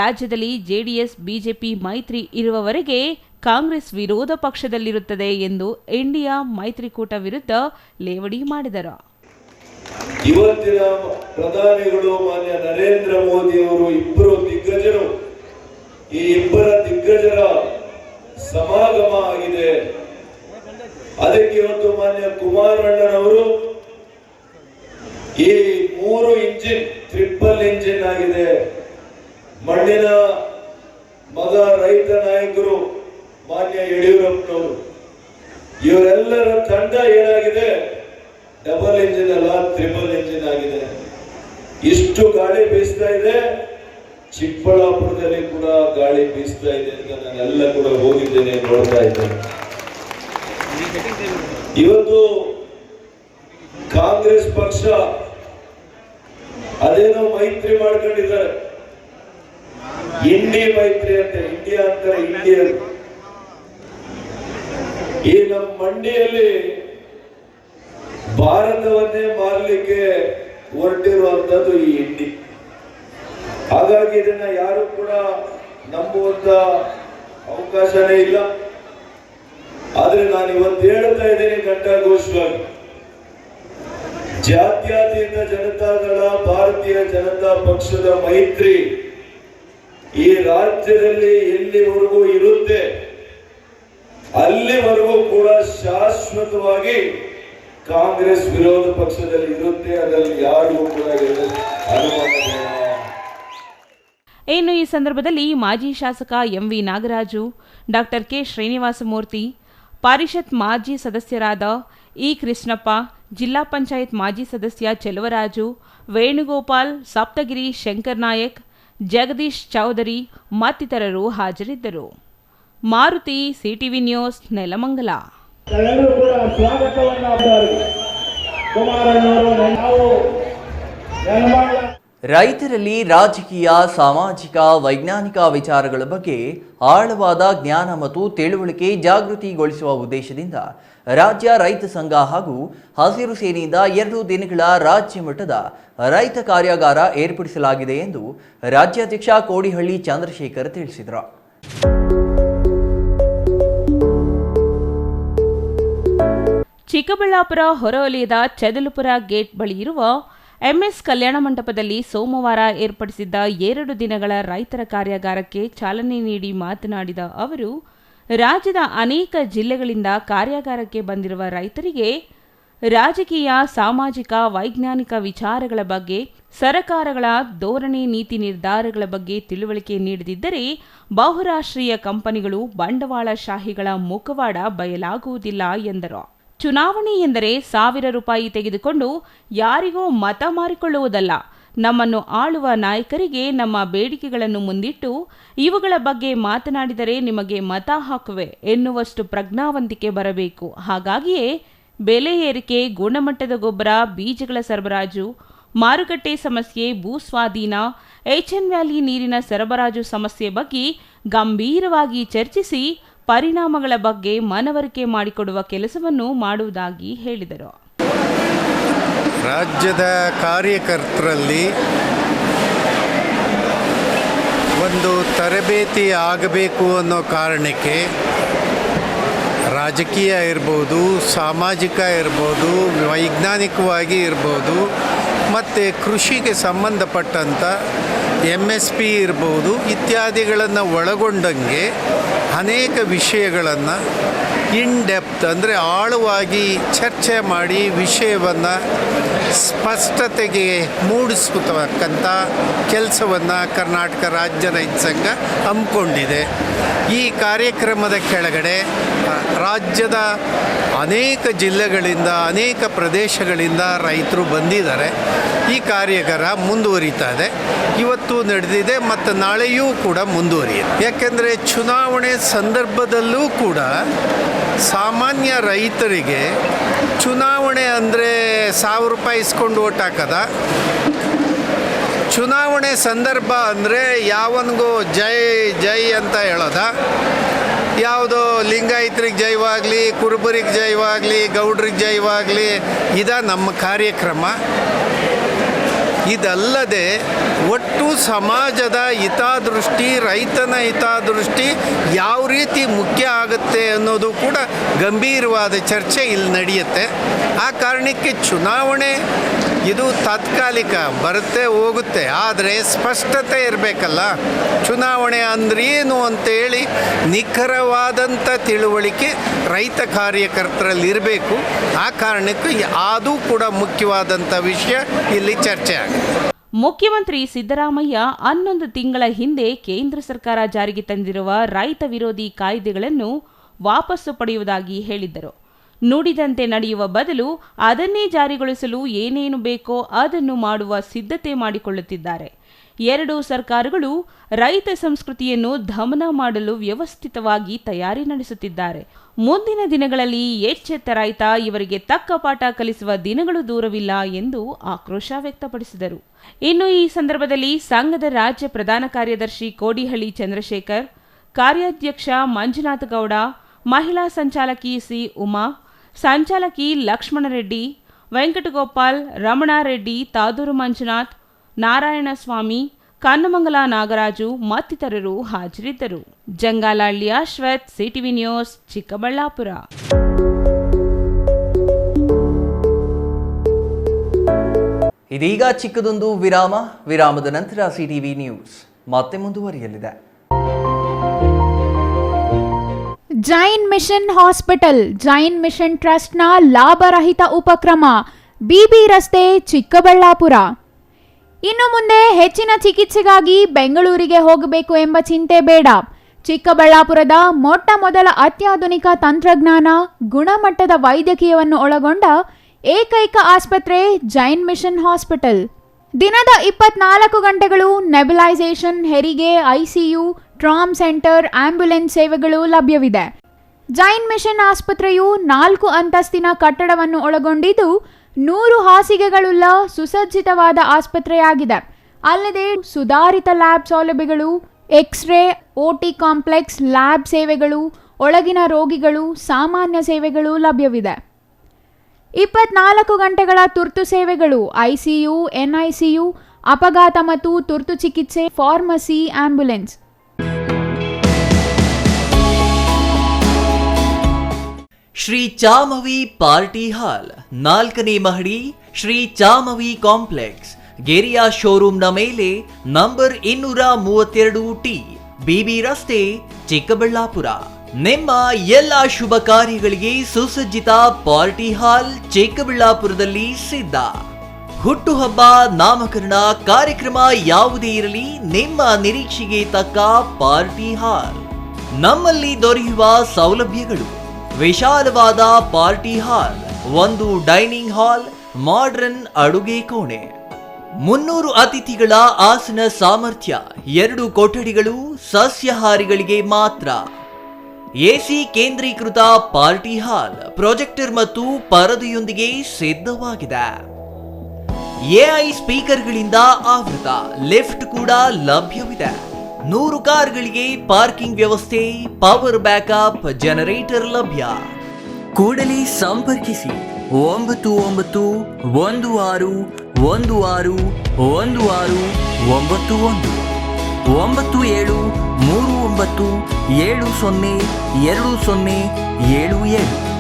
ರಾಜ್ಯದಲ್ಲಿ ಜೆಡಿಎಸ್ ಬಿಜೆಪಿ ಮೈತ್ರಿ ಇರುವವರೆಗೆ ಕಾಂಗ್ರೆಸ್ ವಿರೋಧ ಪಕ್ಷದಲ್ಲಿರುತ್ತದೆ ಎಂದು ಇಂಡಿಯಾ ಮೈತ್ರಿಕೂಟ ವಿರುದ್ಧ ಲೇವಡಿ ಮಾಡಿದರು. ಇವತ್ತಿನ ಪ್ರಧಾನಿಗಳು ಮಾನ್ಯ ನರೇಂದ್ರ ಮೋದಿ ಅವರು ಇಬ್ಬರು ದಿಗ್ಗಜರು. ಈ ಇಬ್ಬರ ದಿಗ್ಗಜರ ಸಮಾಗಮ ಆಗಿದೆ. ಅದಕ್ಕೆ ಇವತ್ತು ಮಾನ್ಯ ಕುಮಾರಣ್ಣನವರು ಈ 3 ಇಂಜಿನ್ ಟ್ರಿಪಲ್ ಇಂಜಿನ್ ಆಗಿದೆ. ಮಣ್ಣಿನ ಮಗ ರೈತ ನಾಯಕರು ಮಾನ್ಯ ಯಡಿಯೂರಪ್ಪನವರು, ಇವರೆಲ್ಲರ ತಂಡ ಏನಾಗಿದೆ, ಡಬಲ್ ಇಂಜಿನ್ ಅಲ್ಲ ಟ್ರಿಪಲ್ ಇಂಜಿನ್ ಆಗಿದೆ. ಇಷ್ಟು ಗಾಳಿ ಬೀಸ್ತಾ ಇದೆ. ಚಿಕ್ಕಬಳ್ಳಾಪುರದಲ್ಲಿ ಕೂಡ ಗಾಳಿ ಬೀಸ್ತಾ ಇದೆ ಅಂತ ನಾನೆಲ್ಲ ಕೂಡ ಹೋಗಿದ್ದೇನೆ, ನೋಡ್ತಾ ಇದ್ದೇನೆ. ಇವತ್ತು ಕಾಂಗ್ರೆಸ್ ಪಕ್ಷ ಅದೇನೋ ಮೈತ್ರಿ ಮಾಡ್ಕೊಂಡಿದ್ದಾರೆ, ಇಂಡಿ ಮೈತ್ರಿ ಅಂತ. ಇಂಡಿಯಾ ಅಂತಾರೆ, ಇಂಡಿಯನ್. ಈ ನಮ್ಮ ಮಂಡಿಯಲ್ಲಿ ಭಾರತವನ್ನೇ ಮಾರಲಿಕ್ಕೆ ಹೊರಟಿರುವಂತದ್ದು ಈ ಇಂಡಿ. ಹಾಗಾಗಿ ಇದನ್ನ ಯಾರು ಕೂಡ ನಂಬುವಂತ ಅವಕಾಶನೇ ಇಲ್ಲ. ಆದ್ರೆ ನಾನು ಇವತ್ತು ಹೇಳ್ತಾ ಇದ್ದೀನಿ ಘಂಟಾಘೋಷವಾಗಿ, ಜಾತ್ಯತೀತ ಜನತಾದಳ ಭಾರತೀಯ ಜನತಾ ಪಕ್ಷದ ಮೈತ್ರಿ ಈ ರಾಜ್ಯದಲ್ಲಿ ಎಲ್ಲಿವರೆಗೂ ಇರುತ್ತೆ ಅಲ್ಲಿವರೆಗೂ ಕೂಡ ಶಾಶ್ವತವಾಗಿ ಕಾಂಗ್ರೆಸ್ ವಿರೋಧ ಪಕ್ಷದಲ್ಲಿ ಇರುತ್ತೆ. ಅದರಲ್ಲಿ ಯಾರಿಗೂ ಕೂಡ ಅನುಮಾನ. ಇನ್ನು ಈ ಸಂದರ್ಭದಲ್ಲಿ ಮಾಜಿ ಶಾಸಕ M V Nagaraju, doctor K Srinivasamurthy, ಪರಿಷತ್ ಮಾಜಿ ಸದಸ್ಯರಾದ ಇ ಕೃಷ್ಣಪ್ಪ, ಜಿಲ್ಲಾ ಪಂಚಾಯತ್ ಮಾಜಿ ಸದಸ್ಯ ಚೆಲುವರಾಜು, ವೇಣುಗೋಪಾಲ್, ಸಪ್ತಗಿರಿ ಶಂಕರ್ ನಾಯಕ್, ಜಗದೀಶ್ ಚೌಧರಿ ಮತ್ತಿತರರು ಹಾಜರಿದ್ದರು. Maruti, CTV news, Nelamangala. ರೈತರಲ್ಲಿ ರಾಜಕೀಯ, ಸಾಮಾಜಿಕ, ವೈಜ್ಞಾನಿಕ ವಿಚಾರಗಳ ಬಗ್ಗೆ ಆಳವಾದ ಜ್ಞಾನ ಮತ್ತು ತಿಳುವಳಿಕೆ ಜಾಗೃತಿಗೊಳಿಸುವ ಉದ್ದೇಶದಿಂದ ರಾಜ್ಯ ರೈತ ಸಂಘ ಹಾಗೂ ಹಸಿರು ಸೇನೆಯಿಂದ 2 ದಿನಗಳ ರಾಜ್ಯ ಮಟ್ಟದ ರೈತ ಕಾರ್ಯಾಗಾರ ಏರ್ಪಡಿಸಲಾಗಿದೆ ಎಂದು ರಾಜ್ಯಾಧ್ಯಕ್ಷ ಕೋಡಿಹಳ್ಳಿ ಚಂದ್ರಶೇಖರ್ ತಿಳಿಸಿದರು. ಚಿಕ್ಕಬಳ್ಳಾಪುರ ಹೊರವಲಯದ ಚದಲುಪುರ ಗೇಟ್ ಬಳಿ ಇರುವ ಎಂಎಸ್ ಕಲ್ಯಾಣ ಮಂಟಪದಲ್ಲಿ ಸೋಮವಾರ ಏರ್ಪಡಿಸಿದ್ದ 2 ದಿನಗಳ ರೈತರ ಕಾರ್ಯಾಗಾರಕ್ಕೆ ಚಾಲನೆ ನೀಡಿ ಮಾತನಾಡಿದ ಅವರು, ರಾಜ್ಯದ ಅನೇಕ ಜಿಲ್ಲೆಗಳಿಂದ ಕಾರ್ಯಾಗಾರಕ್ಕೆ ಬಂದಿರುವ ರೈತರಿಗೆ ರಾಜಕೀಯ, ಸಾಮಾಜಿಕ, ವೈಜ್ಞಾನಿಕ ವಿಚಾರಗಳ ಬಗ್ಗೆ, ಸರಕಾರಗಳ ಧೋರಣೆ, ನೀತಿ ನಿರ್ಧಾರಗಳ ಬಗ್ಗೆ ತಿಳುವಳಿಕೆ ನೀಡದಿದ್ದರೆ ಬಹುರಾಷ್ಟ್ರೀಯ ಕಂಪನಿಗಳು, ಬಂಡವಾಳಶಾಹಿಗಳ ಮುಖವಾಡ ಬಯಲಾಗುವುದಿಲ್ಲ ಎಂದರು. ಚುನಾವಣೆ ಎಂದರೆ 1000 ರೂಪಾಯಿ ತೆಗೆದುಕೊಂಡು ಯಾರಿಗೋ ಮತ ಮಾರಿಕೊಳ್ಳುವುದಲ್ಲ. ನಮ್ಮನ್ನು ಆಳುವ ನಾಯಕರಿಗೆ ನಮ್ಮ ಬೇಡಿಕೆಗಳನ್ನು ಮುಂದಿಟ್ಟು ಇವುಗಳ ಬಗ್ಗೆ ಮಾತನಾಡಿದರೆ ನಿಮಗೆ ಮತ ಹಾಕುವೆ ಎನ್ನುವಷ್ಟು ಪ್ರಜ್ಞಾವಂತಿಕೆ ಬರಬೇಕು. ಹಾಗಾಗಿಯೇ ಬೆಲೆ ಏರಿಕೆ, ಗುಣಮಟ್ಟದ ಗೊಬ್ಬರ, ಬೀಜಗಳ ಸರಬರಾಜು, ಮಾರುಕಟ್ಟೆ ಸಮಸ್ಯೆ, ಭೂ ಸ್ವಾಧೀನ, ಎಚ್ಎನ್ ವ್ಯಾಲಿ ನೀರಿನ ಸರಬರಾಜು ಸಮಸ್ಯೆ ಬಗ್ಗೆ ಗಂಭೀರವಾಗಿ ಚರ್ಚಿಸಿ ಪರಿಣಾಮಗಳ ಬಗ್ಗೆ ಮನವರಿಕೆ ಮಾಡಿಕೊಡುವ ಕೆಲಸವನ್ನು ಮಾಡುವುದಾಗಿ ಹೇಳಿದರು. ರಾಜ್ಯದ ಕಾರ್ಯಕರ್ತರಲ್ಲಿ ಒಂದು ತರಬೇತಿ ಆಗಬೇಕು ಅನ್ನೋ ಕಾರಣಕ್ಕೆ ರಾಜಕೀಯ ಇರ್ಬೋದು, ಸಾಮಾಜಿಕ ಇರ್ಬೋದು, ವೈಜ್ಞಾನಿಕವಾಗಿ ಇರ್ಬೋದು, ಮತ್ತು ಕೃಷಿಗೆ ಸಂಬಂಧಪಟ್ಟಂಥ MSP ಇರ್ಬೋದು ಇತ್ಯಾದಿಗಳನ್ನು ಒಳಗೊಂಡಂಗೆ ಅನೇಕ ವಿಷಯಗಳನ್ನು ಇನ್ ಡೆಪ್ತ್ ಅಂದರೆ ಆಳವಾಗಿ ಚರ್ಚೆ ಮಾಡಿ ವಿಷಯವನ್ನು ಸ್ಪಷ್ಟತೆಗೆ ಮೂಡಿಸತಕ್ಕಂಥ ಕೆಲಸವನ್ನು ಕರ್ನಾಟಕ ರಾಜ್ಯ ರೈತ ಸಂಘ ಹಮ್ಮಿಕೊಂಡಿದೆ. ಈ ಕಾರ್ಯಕ್ರಮದ ಕೆಳಗಡೆ ರಾಜ್ಯದ ಅನೇಕ ಜಿಲ್ಲೆಗಳಿಂದ, ಅನೇಕ ಪ್ರದೇಶಗಳಿಂದ ರೈತರು ಬಂದಿದ್ದಾರೆ. ಈ ಕಾರ್ಯಾಗಾರ ಮುಂದುವರಿತಾ ಇದೆ. ಇವತ್ತು ನಡೆದಿದೆ ಮತ್ತು ನಾಳೆಯೂ ಕೂಡ ಮುಂದುವರಿಯುತ್ತೆ. ಯಾಕೆಂದರೆ ಚುನಾವಣೆ ಸಂದರ್ಭದಲ್ಲೂ ಕೂಡ ಸಾಮಾನ್ಯ ರೈತರಿಗೆ ಚುನಾವಣೆ ಅಂದರೆ 1000 ರೂಪಾಯಿ ಇಸ್ಕೊಂಡು ಓಟ್ ಹಾಕೋದ, ಚುನಾವಣೆ ಸಂದರ್ಭ ಅಂದರೆ ಯಾವನಿಗೂ ಜೈ ಜೈ ಅಂತ ಹೇಳೋದ, ಯಾವುದೋ ಲಿಂಗಾಯತರಿಗೆ ಜೈವಾಗಲಿ, ಕುರುಬರಿಗೆ ಜೈವಾಗಲಿ, ಗೌಡ್ರಿಗೆ ಜೈವಾಗಲಿ, ನಮ್ಮ ಕಾರ್ಯಕ್ರಮ. ಇದಲ್ಲದೆ ಒಟ್ಟು ಸಮಾಜದ ಹಿತದೃಷ್ಟಿ, ರೈತನ ಹಿತದೃಷ್ಟಿ ಯಾವ ರೀತಿ ಮುಖ್ಯ ಆಗುತ್ತೆ ಅನ್ನೋದು ಕೂಡ ಗಂಭೀರವಾದ ಚರ್ಚೆ ಇಲ್ಲಿ ನಡೆಯುತ್ತೆ. ಆ ಕಾರಣಕ್ಕೆ ಚುನಾವಣೆ ಇದು ತಾತ್ಕಾಲಿಕ, ಬರುತ್ತೆ ಹೋಗುತ್ತೆ, ಆದರೆ ಸ್ಪಷ್ಟತೆ ಇರಬೇಕಲ್ಲ. ಚುನಾವಣೆ ಅಂದ್ರೇನು ಅಂತೇಳಿ ನಿಖರವಾದಂಥ ತಿಳುವಳಿಕೆ ರೈತ ಕಾರ್ಯಕರ್ತರಲ್ಲಿ ಇರಬೇಕು. ಆ ಕಾರಣಕ್ಕೆ ಅದು ಕೂಡ ಮುಖ್ಯವಾದಂಥ ವಿಷಯ ಇಲ್ಲಿ ಚರ್ಚೆ ಆಗಿದೆ. ಮುಖ್ಯಮಂತ್ರಿ ಸಿದ್ದರಾಮಯ್ಯ 11 ತಿಂಗಳ ಹಿಂದೆ ಕೇಂದ್ರ ಸರ್ಕಾರ ಜಾರಿಗೆ ತಂದಿರುವ ರೈತ ವಿರೋಧಿ ಕಾಯ್ದೆಗಳನ್ನು ವಾಪಸ್ಸು ಪಡೆಯುವುದಾಗಿ ಹೇಳಿದ್ದರು. ನುಡಿದಂತೆ ನಡೆಯುವ ಬದಲು ಅದನ್ನೇ ಜಾರಿಗೊಳಿಸಲು ಏನೇನು ಬೇಕೋ ಅದನ್ನು ಮಾಡುವ ಸಿದ್ಧತೆ ಮಾಡಿಕೊಳ್ಳುತ್ತಿದ್ದಾರೆ. ಎರಡೂ ಸರ್ಕಾರಗಳು ರೈತ ಸಂಸ್ಕೃತಿಯನ್ನು ದಮನ ಮಾಡಲು ವ್ಯವಸ್ಥಿತವಾಗಿ ತಯಾರಿ ನಡೆಸುತ್ತಿದ್ದಾರೆ. ಮುಂದಿನ ದಿನಗಳಲ್ಲಿ ಎಚ್ಚೆತ್ತ ರೈತ ಇವರಿಗೆ ತಕ್ಕ ಪಾಠ ಕಲಿಸುವ ದಿನಗಳು ದೂರವಿಲ್ಲ ಎಂದು ಆಕ್ರೋಶ ವ್ಯಕ್ತಪಡಿಸಿದರು. ಇನ್ನು ಈ ಸಂದರ್ಭದಲ್ಲಿ ಸಂಘದ ರಾಜ್ಯ ಪ್ರಧಾನ ಕಾರ್ಯದರ್ಶಿ ಕೋಡಿಹಳ್ಳಿ ಚಂದ್ರಶೇಖರ್, ಕಾರ್ಯಾಧ್ಯಕ್ಷ ಮಂಜುನಾಥ ಗೌಡ, ಮಹಿಳಾ ಸಂಚಾಲಕಿ ಸಿ ಉಮಾ, ಸಂಚಾಲಕಿ ಲಕ್ಷ್ಮಣರೆಡ್ಡಿ, ವೆಂಕಟಗೋಪಾಲ್, ರಮಣಾರೆಡ್ಡಿ, ತಾದೂರು ಮಂಜುನಾಥ್, ನಾರಾಯಣಸ್ವಾಮಿ, ಕನ್ನಮಂಗಲ ನಾಗರಾಜು ಮತ್ತಿತರರು ಹಾಜರಿದ್ದರು. Jangalahalli Ashwath, CTV news, Chikkaballapur. ಇದೀಗ ಚಿಕ್ಕದೊಂದು ವಿರಾಮದ ನಂತರ ಸಿಟಿವಿ ನ್ಯೂಸ್ ಮತ್ತೆ ಮುಂದುವರಿಯಲಿದೆ. Jain mission hospital, Jain mission ಟ್ರಸ್ಟ್ನ ಲಾಭರಹಿತ ಉಪಕ್ರಮ, ಬಿಬಿ ರಸ್ತೆ, ಚಿಕ್ಕಬಳ್ಳಾಪುರ. ಇನ್ನು ಮುಂದೆ ಹೆಚ್ಚಿನ ಚಿಕಿತ್ಸೆಗಾಗಿ ಬೆಂಗಳೂರಿಗೆ ಹೋಗಬೇಕು ಎಂಬ ಚಿಂತೆ ಬೇಡ. ಚಿಕ್ಕಬಳ್ಳಾಪುರದ ಮೊಟ್ಟ ಮೊದಲ ಅತ್ಯಾಧುನಿಕ ತಂತ್ರಜ್ಞಾನ, ಗುಣಮಟ್ಟದ ವೈದ್ಯಕೀಯವನ್ನು ಒಳಗೊಂಡ ಏಕೈಕ ಆಸ್ಪತ್ರೆ ಜೈನ್ ಮಿಷನ್ ಹಾಸ್ಪಿಟಲ್. ದಿನದ 24 ಗಂಟೆಗಳು ನೆಬುಲೈಸೇಷನ್, ಹೆರಿಗೆ, ಐಸಿಯು, ಟ್ರಾಮ್ ಸೆಂಟರ್, ಆಂಬ್ಯುಲೆನ್ಸ್ ಸೇವೆಗಳು ಲಭ್ಯವಿದೆ. ಜೈನ್ ಮಿಷನ್ ಆಸ್ಪತ್ರೆಯು 4 ಅಂತಸ್ತಿನ ಕಟ್ಟಡವನ್ನು ಒಳಗೊಂಡಿದ್ದು 100 ಹಾಸಿಗೆಗಳುಳ್ಳ ಸುಸಜ್ಜಿತವಾದ ಆಸ್ಪತ್ರೆಯಾಗಿದೆ. ಅಲ್ಲದೆ ಸುಧಾರಿತ ಲ್ಯಾಬ್ ಸೌಲಭ್ಯಗಳು, ಎಕ್ಸ್ರೇ, ಓಟಿ ಕಾಂಪ್ಲೆಕ್ಸ್, ಲ್ಯಾಬ್ ಸೇವೆಗಳು, ಒಳಗಿನ ರೋಗಿಗಳು, ಸಾಮಾನ್ಯ ಸೇವೆಗಳು ಲಭ್ಯವಿದೆ. 24 ಗಂಟೆಗಳ ತುರ್ತು ಸೇವೆಗಳು, ಐಸಿಯು, ಎನ್ಐಸಿಯು, ಅಪಘಾತ ಮತ್ತು ತುರ್ತು ಚಿಕಿತ್ಸೆ, pharmacy, ambulance. Shri Chamavi party hall, 4ನೇ ಮಹಡಿ, ಶ್ರೀ ಚಾಮವಿ ಕಾಂಪ್ಲೆಕ್ಸ್, ಗೆರಿಯಾ ಶೋರೂಮ್ನ ಮೇಲೆ, ನಂಬರ್ 232T, ಬಿಬಿ ರಸ್ತೆ, ಚಿಕ್ಕಬಳ್ಳಾಪುರ. ನಿಮ್ಮ ಎಲ್ಲ ಶುಭ ಕಾರ್ಯಗಳಿಗೆ ಸುಸಜ್ಜಿತ ಪಾರ್ಟಿ ಹಾಲ್ ಚಿಕ್ಕಬಳ್ಳಾಪುರದಲ್ಲಿ ಸಿದ್ಧ. ಹುಟ್ಟುಹಬ್ಬ, ನಾಮಕರಣ, ಕಾರ್ಯಕ್ರಮ ಯಾವುದೇ ಇರಲಿ, ನಿಮ್ಮ ನಿರೀಕ್ಷೆಗೆ ತಕ್ಕ ಪಾರ್ಟಿ ಹಾಲ್. ನಮ್ಮಲ್ಲಿ ದೊರೆಯುವ ಸೌಲಭ್ಯಗಳು: ವಿಶಾಲವಾದ party hall, 1 dining hall, modern ಅಡುಗೆ ಕೋಣೆ, 300 ಅತಿಥಿಗಳ ಆಸನ ಸಾಮರ್ಥ್ಯ, 2 ಕೊಠಡಿಗಳು ಸಸ್ಯಾಹಾರಿಗಳಿಗೆ ಮಾತ್ರ, ಎಸಿ ಕೇಂದ್ರೀಕೃತ ಪಾರ್ಟಿ ಹಾಲ್, ಪ್ರೊಜೆಕ್ಟರ್ ಮತ್ತು ಪರದೆಯೊಂದಿಗೆ ಸಿದ್ಧವಾಗಿದೆ. ಎಐ ಸ್ಪೀಕರ್ಗಳಿಂದ ಆವೃತ, ಲಿಫ್ಟ್ ಕೂಡ ಲಭ್ಯವಿದೆ. 100 ಕಾರ್ಗಳಿಗೆ ಪಾರ್ಕಿಂಗ್ ವ್ಯವಸ್ಥೆ, ಪವರ್ ಬ್ಯಾಕಪ್, ಜನರೇಟರ್ ಲಭ್ಯ. ಕೂಡಲೇ ಸಂಪರ್ಕಿಸಿ 9916161691 9739702077.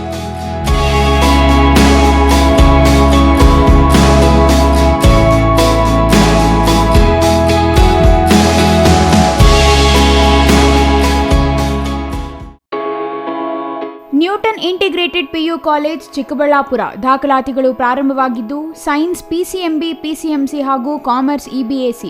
Newton integrated PU college, Chikkaballapur. ದಾಖಲಾತಿಗಳು ಪ್ರಾರಂಭವಾಗಿದ್ದು ಸೈನ್ಸ್ PCMB, PCMC ಹಾಗೂ ಕಾಮರ್ಸ್ EBAC.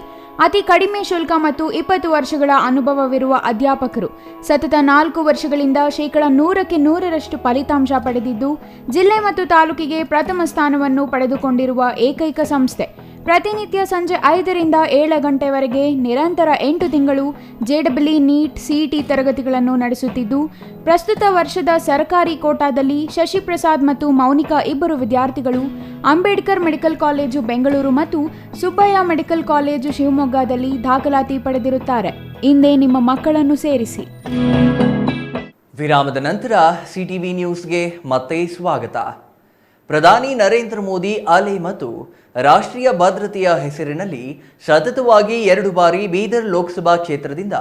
ಅತಿ ಕಡಿಮೆ ಶುಲ್ಕ ಮತ್ತು 20 ವರ್ಷಗಳ ಅನುಭವವಿರುವ ಅಧ್ಯಾಪಕರು. ಸತತ 4 ವರ್ಷಗಳಿಂದ 100ಕ್ಕೆ 100ರಷ್ಟು ಫಲಿತಾಂಶ ಪಡೆದಿದ್ದು ಜಿಲ್ಲೆ ಮತ್ತು ತಾಲೂಕಿಗೆ ಪ್ರಥಮ ಸ್ಥಾನವನ್ನು ಪಡೆದುಕೊಂಡಿರುವ ಏಕೈಕ ಸಂಸ್ಥೆ. ಪ್ರತಿನಿತ್ಯ ಸಂಜೆ 5ರಿಂದ 7 ಗಂಟೆವರೆಗೆ ನಿರಂತರ 8 ತಿಂಗಳು JEE, ನೀಟ್, CET ತರಗತಿಗಳನ್ನು ನಡೆಸುತ್ತಿದ್ದು ಪ್ರಸ್ತುತ ವರ್ಷದ ಸರ್ಕಾರಿ ಕೋಟಾದಲ್ಲಿ ಶಶಿಪ್ರಸಾದ್ ಮತ್ತು ಮೌನಿಕಾ ಇಬ್ಬರು ವಿದ್ಯಾರ್ಥಿಗಳು ಅಂಬೇಡ್ಕರ್ ಮೆಡಿಕಲ್ ಕಾಲೇಜು ಬೆಂಗಳೂರು ಮತ್ತು ಸುಬ್ಬಯ್ಯ ಮೆಡಿಕಲ್ ಕಾಲೇಜು ಶಿವಮೊಗ್ಗದಲ್ಲಿ ದಾಖಲಾತಿ ಪಡೆದಿರುತ್ತಾರೆ. ಇಂದೇ ನಿಮ್ಮ ಮಕ್ಕಳನ್ನು ಸೇರಿಸಿ. ವಿರಾಮದ ನಂತರ ಸಿಟಿವಿ ನ್ಯೂಸ್ಗೆ ಮತ್ತೆ ಸ್ವಾಗತ. ಪ್ರಧಾನಿ ನರೇಂದ್ರ ಮೋದಿ ಅಲೆ ಮತ್ತು ರಾಷ್ಟ್ರೀಯ ಭದ್ರತೆಯ ಹೆಸರಿನಲ್ಲಿ ಸತತವಾಗಿ 2 ಬಾರಿ ಬೀದರ್ ಲೋಕಸಭಾ ಕ್ಷೇತ್ರದಿಂದ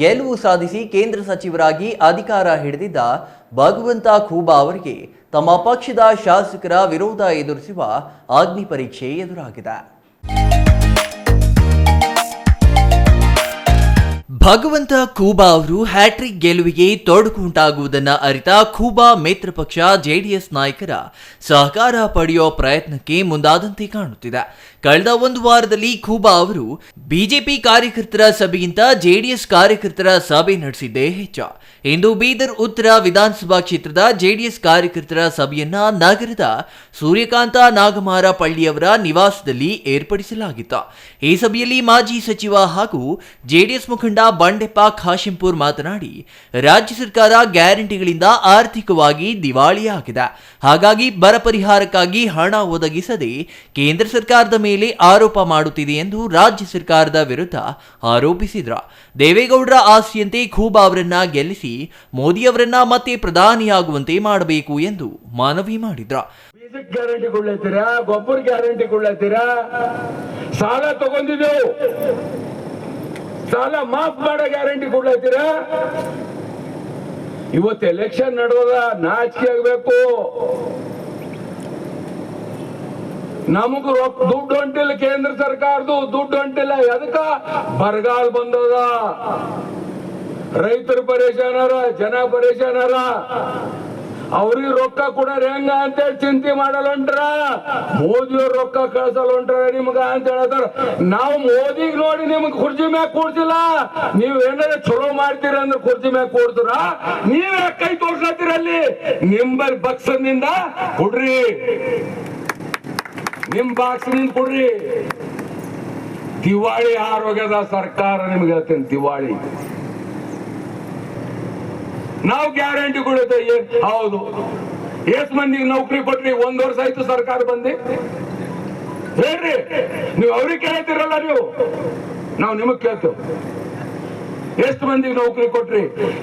ಗೆಲುವು ಸಾಧಿಸಿ ಕೇಂದ್ರ ಸಚಿವರಾಗಿ ಅಧಿಕಾರ ಹಿಡಿದಿದ್ದ ಭಗವಂತ ಖೂಬಾ ಅವರಿಗೆ ತಮ್ಮ ಪಕ್ಷದ ಶಾಸಕರ ವಿರೋಧ ಎದುರಿಸುವ ಅಗ್ನಿ ಪರೀಕ್ಷೆ ಎದುರಾಗಿದೆ. ಭಗವಂತ ಖೂಬಾ ಅವರು ಹ್ಯಾಟ್ರಿಕ್ ಗೆಲುವಿಗೆ ತೊಡಕು ಉಂಟಾಗುವುದನ್ನು ಅರಿತ ಖೂಬಾ ಮಿತ್ರ ಪಕ್ಷ ಜೆಡಿಎಸ್ ನಾಯಕರ ಸಹಕಾರ ಪಡೆಯುವ ಪ್ರಯತ್ನಕ್ಕೆ ಮುಂದಾದಂತೆ ಕಾಣುತ್ತಿದೆ. ಕಳೆದ 1 ವಾರದಲ್ಲಿ ಖೂಬಾ ಅವರು ಬಿಜೆಪಿ ಕಾರ್ಯಕರ್ತರ ಸಭೆಗಿಂತ ಜೆಡಿಎಸ್ ಕಾರ್ಯಕರ್ತರ ಸಭೆ ನಡೆಸಿದ್ದೇ ಹೆಚ್ಚು. ಇಂದು ಬೀದರ್ ಉತ್ತರ ವಿಧಾನಸಭಾ ಕ್ಷೇತ್ರದ ಜೆಡಿಎಸ್ ಕಾರ್ಯಕರ್ತರ ಸಭೆಯನ್ನ ನಗರದ ಸೂರ್ಯಕಾಂತ ನಾಗಮಾರ ಪಳ್ಳಿಯವರ ನಿವಾಸದಲ್ಲಿ ಏರ್ಪಡಿಸಲಾಗಿತ್ತು. ಈ ಸಭೆಯಲ್ಲಿ ಮಾಜಿ ಸಚಿವ ಹಾಗೂ ಜೆಡಿಎಸ್ ಮುಖಂಡ ಬಂಡೆಪ್ಪ ಖಾಶೆಂಪುರ್ ಮಾತನಾಡಿ, ರಾಜ್ಯ ಸರ್ಕಾರ ಗ್ಯಾರಂಟಿಗಳಿಂದ ಆರ್ಥಿಕವಾಗಿ ದಿವಾಳಿಯಾಗಿದೆ. ಹಾಗಾಗಿ ಬರ ಪರಿಹಾರಕ್ಕಾಗಿ ಹಣ ಒದಗಿಸದೆ ಕೇಂದ್ರ ಸರ್ಕಾರದ ಮೇಲೆ ಆರೋಪ ಮಾಡುತ್ತಿದೆ ಎಂದು ರಾಜ್ಯ ಸರ್ಕಾರದ ವಿರುದ್ಧ ಆರೋಪಿಸಿದ್ರು. ದೇವೇಗೌಡರ ಆಸೆಯಂತೆ ಖೂಬಾ ಅವರನ್ನ ಗೆಲ್ಲಿಸಿ ಮೋದಿ ಅವರನ್ನ ಮತ್ತೆ ಪ್ರಧಾನಿಯಾಗುವಂತೆ ಮಾಡಬೇಕು ಎಂದು ಮನವಿ ಮಾಡಿದ್ರು. ಗ್ಯಾರಂಟಿ ಕೊಡ್ಲತ್ತೀರಾ, ಗೊಬ್ಬರ ಗ್ಯಾರಂಟಿ ಕೊಡ್ಲತ್ತೀರಾ, ಸಾಲ ತಗೊಂಡಿದ್ದೆವು, ಸಾಲ ಮಾಫ್ ಮಾಡೋ ಗ್ಯಾರಂಟಿ ಕೊಡ್ಲತ್ತೀರಾ. ಇವತ್ತು ಎಲೆಕ್ಷನ್ ನಡೆದ ನಾಚಿಕೆ ಆಗ್ಬೇಕು. ನಮಗ ದುಡ್ಡು ಹೊಂಟಿಲ್ಲ, ಕೇಂದ್ರ ಸರ್ಕಾರದ್ದು ದುಡ್ಡು ಹೊಂಟಿಲ್ಲ. ಎದಕ್ಕ? ಬರಗಾಲ ಬಂದದ, ರೈತರು ಪರೇಶಾನಾರ, ಜನ ಪರೇಶಾನಾರ. ಅವ್ರಿಗೆ ರೊಕ್ಕ ಕೊಡೋರು ಹೆಂಗ ಅಂತೇಳಿ ಚಿಂತೆ ಮಾಡಲ್ಲ ಹೊಂಟ್ರ. ಮೋದಿಯವ್ರ ರೊಕ್ಕ ಕಳ್ಸಲ್ಲ ಹೊಂಟ್ರ ನಿಮ್ಗ ಅಂತ ಹೇಳ್ತಾರ. ನಾವು ಮೋದಿಗ್ ನೋಡಿ ನಿಮ್ಗೆ ಕುರ್ಚಿ ಮ್ಯಾಗ ಕೂಡ್ಸಿಲ್ಲ. ನೀವ್ ಏನಾರ ಚಲೋ ಮಾಡ್ತೀರ ಅಂದ್ರೆ ಕುರ್ಚಿ ಮ್ಯಾಗ ಕೂಡ್ತಾರ. ನೀವ್ ಕೈ ತೋರ್ಸತ್ತೀರಲ್ಲಿ. ನಿಂಬಲ್ ಬಕ್ಸನಿಂದ ಕೊಡ್ರಿ, ನಿಮ್ ಬಾಕ್ಸ್ನಿಂದ ಕೊಡ್ರಿ. ದಿವಾಳಿ ಆರೋಗ್ಯದ ಸರ್ಕಾರ ನಿಮ್ಗೆ ಹೇಳ್ತೇನೆ, ದಿವಾಳಿ. ನಾವು ಗ್ಯಾರಂಟಿ ಕೊಡುತ್ತೆ. ಹೌದು, ಎಷ್ಟ್ ಮಂದಿಗೆ ನೌಕರಿ ಕೊಟ್ರಿ? 1 ವರ್ಷ ಆಯ್ತು ಸರ್ಕಾರ ಬಂದಿ. ಹೇಳ್ರಿ, ನೀವು ಅವ್ರಿಗೆ ಕೇಳ್ತೀರಲ್ಲ, ನಾವು ನಿಮಗ್ ಕೇಳ್ತೇವೆ. ಎಷ್ಟು ಮಂದಿಗೆ ನೌಕರಿ ಕೊಟ್ರಿ?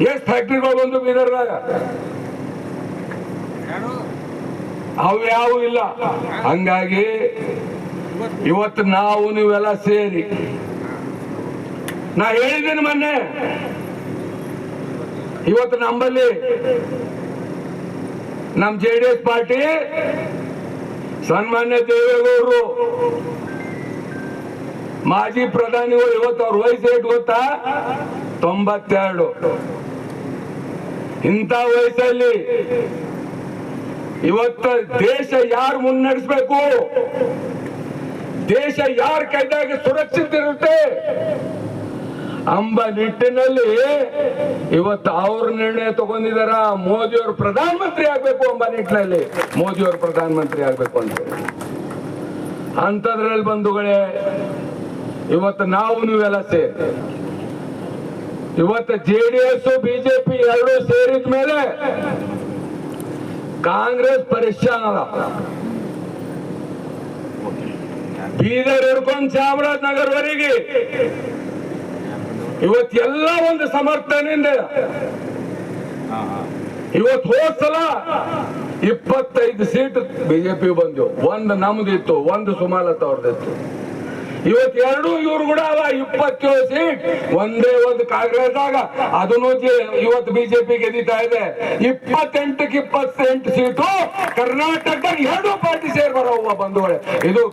ಎಷ್ಟು ಫ್ಯಾಕ್ಟ್ರಿಗಳು ಬಂದು ಬೀದರ್ದಾಗ? ಅವ್ಯಾವು ಇಲ್ಲ. ಹಂಗಾಗಿ ಇವತ್ತು ನಾವು ನೀವೆಲ್ಲ ಸೇರಿ, ನಾ ಹೇಳಿದ್ದೀನಿ ಮೊನ್ನೆ, ಇವತ್ತು ನಮ್ಮಲ್ಲಿ ನಮ್ಮ ಜೆಡಿಎಸ್ ಪಾರ್ಟಿ ಸನ್ಮಾನ್ಯ ದೇವೇಗೌಡರು ಮಾಜಿ ಪ್ರಧಾನಿಗಳು, ಇವತ್ತು ಅವ್ರ ವಯಸ್ಸು ಎಷ್ಟು ಗೊತ್ತಾ? 92. ಇಂಥ ವಯಸ್ಸಲ್ಲಿ ಇವತ್ತು ದೇಶ ಯಾರು ಮುನ್ನಡೆಸಬೇಕು, ದೇಶ ಯಾರ ಕೈದಾಗ ಸುರಕ್ಷಿತ ಇರುತ್ತೆ ಎಂಬ ನಿಟ್ಟಿನಲ್ಲಿ ಇವತ್ತು ಅವ್ರ ನಿರ್ಣಯ ತಗೊಂಡಿದಾರ. ಮೋದಿಯವರು ಪ್ರಧಾನಮಂತ್ರಿ ಆಗ್ಬೇಕು ಎಂಬ ನಿಟ್ಟಿನಲ್ಲಿ ಮೋದಿಯವರು ಪ್ರಧಾನಮಂತ್ರಿ ಆಗ್ಬೇಕು ಅಂತ. ಅಂತದ್ರಲ್ಲಿ ಬಂಧುಗಳೇ, ಇವತ್ತು ನಾವು ನೀವೆಲ್ಲ ಸೇರಿ, ಇವತ್ತು ಜೆಡಿಎಸ್ ಬಿಜೆಪಿ ಎರಡೂ ಸೇರಿದ ಮೇಲೆ ಕಾಂಗ್ರೆಸ್ ಪರೇಶಾನ್ ಅದ. ಬೀದರ್ ಹಿಡ್ಕೊಂಡು ಚಾಮರಾಜನಗರವರೆಗೆ ಇವತ್ತೆಲ್ಲ ಒಂದು ಸಮರ್ಥನೆಯಿಂದ ಇವತ್ತು ಹೋದ್ಸಲ 25 ಸೀಟ್ ಬಿಜೆಪಿ ಬಂದು, 1 ನಮ್ದಿತ್ತು, 1 ಸುಮಲತಾ ಅವ್ರದಿತ್ತು. ಇವತ್ತು 2 ಇವ್ರು ಕೂಡ ಅವ 27 ಸೀಟ್. ಒಂದೇ ಒಂದು ಕಾಂಗ್ರೆಸ್ ಆಗ ಅದನ್ನು ಇವತ್ತು ಬಿಜೆಪಿ ಗೆದ್ದಿತಾ ಇದೆ. 28ಕ್ಕೆ 28 ಸೀಟು ಕರ್ನಾಟಕದಾಗ 2 ಪಾರ್ಟಿ ಸೇರ್ ಬರುವ ಬಂಧುಗಳೇ, ಇದು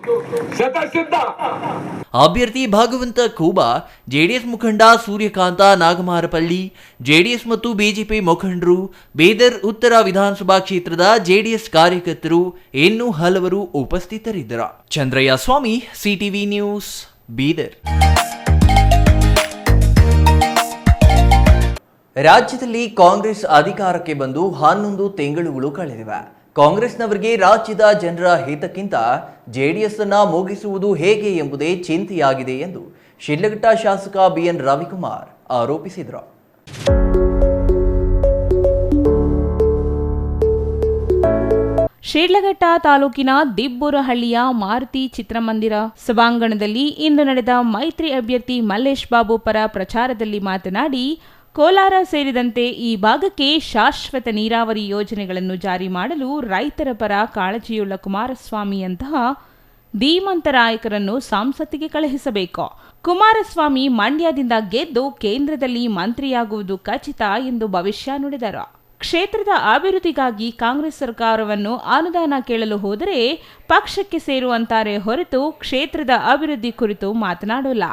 ಶತಸಿದ್ಧ. ಅಭ್ಯರ್ಥಿ ಭಗವಂತ ಖೂಬಾ, ಜೆಡಿಎಸ್ ಮುಖಂಡ ಸೂರ್ಯಕಾಂತ ನಾಗಮಾರಪಳ್ಳಿ, ಜೆಡಿಎಸ್ ಮತ್ತು ಬಿಜೆಪಿ ಮುಖಂಡರು, ಬೀದರ್ ಉತ್ತರ ವಿಧಾನಸಭಾ ಕ್ಷೇತ್ರದ ಜೆಡಿಎಸ್ ಕಾರ್ಯಕರ್ತರು, ಇನ್ನೂ ಹಲವರು ಉಪಸ್ಥಿತರಿದ್ದರು. ಚಂದ್ರಯ್ಯ ಸ್ವಾಮಿ, ಸಿಟಿವಿ ನ್ಯೂಸ್, ಬೀದರ್. ರಾಜ್ಯದಲ್ಲಿ ಕಾಂಗ್ರೆಸ್ ಅಧಿಕಾರಕ್ಕೆ ಬಂದು 11 ತಿಂಗಳುಗಳು ಕಳೆದಿವೆ. ಕಾಂಗ್ರೆಸ್ನವರಿಗೆ ರಾಜ್ಯದ ಜನರ ಹಿತಕ್ಕಿಂತ ಜೆಡಿಎಸ್ ಅನ್ನ ಮುಗಿಸುವುದು ಹೇಗೆ ಎಂಬುದೇ ಚಿಂತೆಯಾಗಿದೆ ಎಂದು ಶಿಡ್ಲಘಟ್ಟ ಶಾಸಕ ಬಿಎನ್ ರವಿಕುಮಾರ್ ಆರೋಪಿಸಿದರು. ಶಿಡ್ಲಘಟ್ಟ ತಾಲೂಕಿನ ದಿಬ್ಬೂರಹಳ್ಳಿಯ ಮಾರುತಿ ಚಿತ್ರಮಂದಿರ ಸಭಾಂಗಣದಲ್ಲಿ ಇಂದು ನಡೆದ ಮೈತ್ರಿ ಅಭ್ಯರ್ಥಿ ಮಲ್ಲೇಶ್ ಬಾಬು ಪರ ಪ್ರಚಾರದಲ್ಲಿ ಮಾತನಾಡಿ, ಕೋಲಾರ ಸೇರಿದಂತೆ ಈ ಭಾಗಕ್ಕೆ ಶಾಶ್ವತ ನೀರಾವರಿ ಯೋಜನೆಗಳನ್ನು ಜಾರಿ ಮಾಡಲು ರೈತರ ಪರ ಕಾಳಜಿಯುಳ್ಳ ಕುಮಾರಸ್ವಾಮಿಯಂತಹ ಧೀಮಂತ ನಾಯಕರನ್ನು ಸಂಸತ್ತಿಗೆ ಕಳುಹಿಸಬೇಕು. ಕುಮಾರಸ್ವಾಮಿ ಮಂಡ್ಯದಿಂದ ಗೆದ್ದು ಕೇಂದ್ರದಲ್ಲಿ ಮಂತ್ರಿಯಾಗುವುದು ಖಚಿತ ಎಂದು ಭವಿಷ್ಯ ನುಡಿದರು. ಕ್ಷೇತ್ರದ ಅಭಿವೃದ್ಧಿಗಾಗಿ ಕಾಂಗ್ರೆಸ್ ಸರ್ಕಾರವನ್ನು ಅನುದಾನ ಕೇಳಲು ಹೋದರೆ ಪಕ್ಷಕ್ಕೆ ಸೇರುವಂತಾರೆ ಹೊರತು ಕ್ಷೇತ್ರದ ಅಭಿವೃದ್ಧಿ ಕುರಿತು ಮಾತನಾಡಲ್ಲ,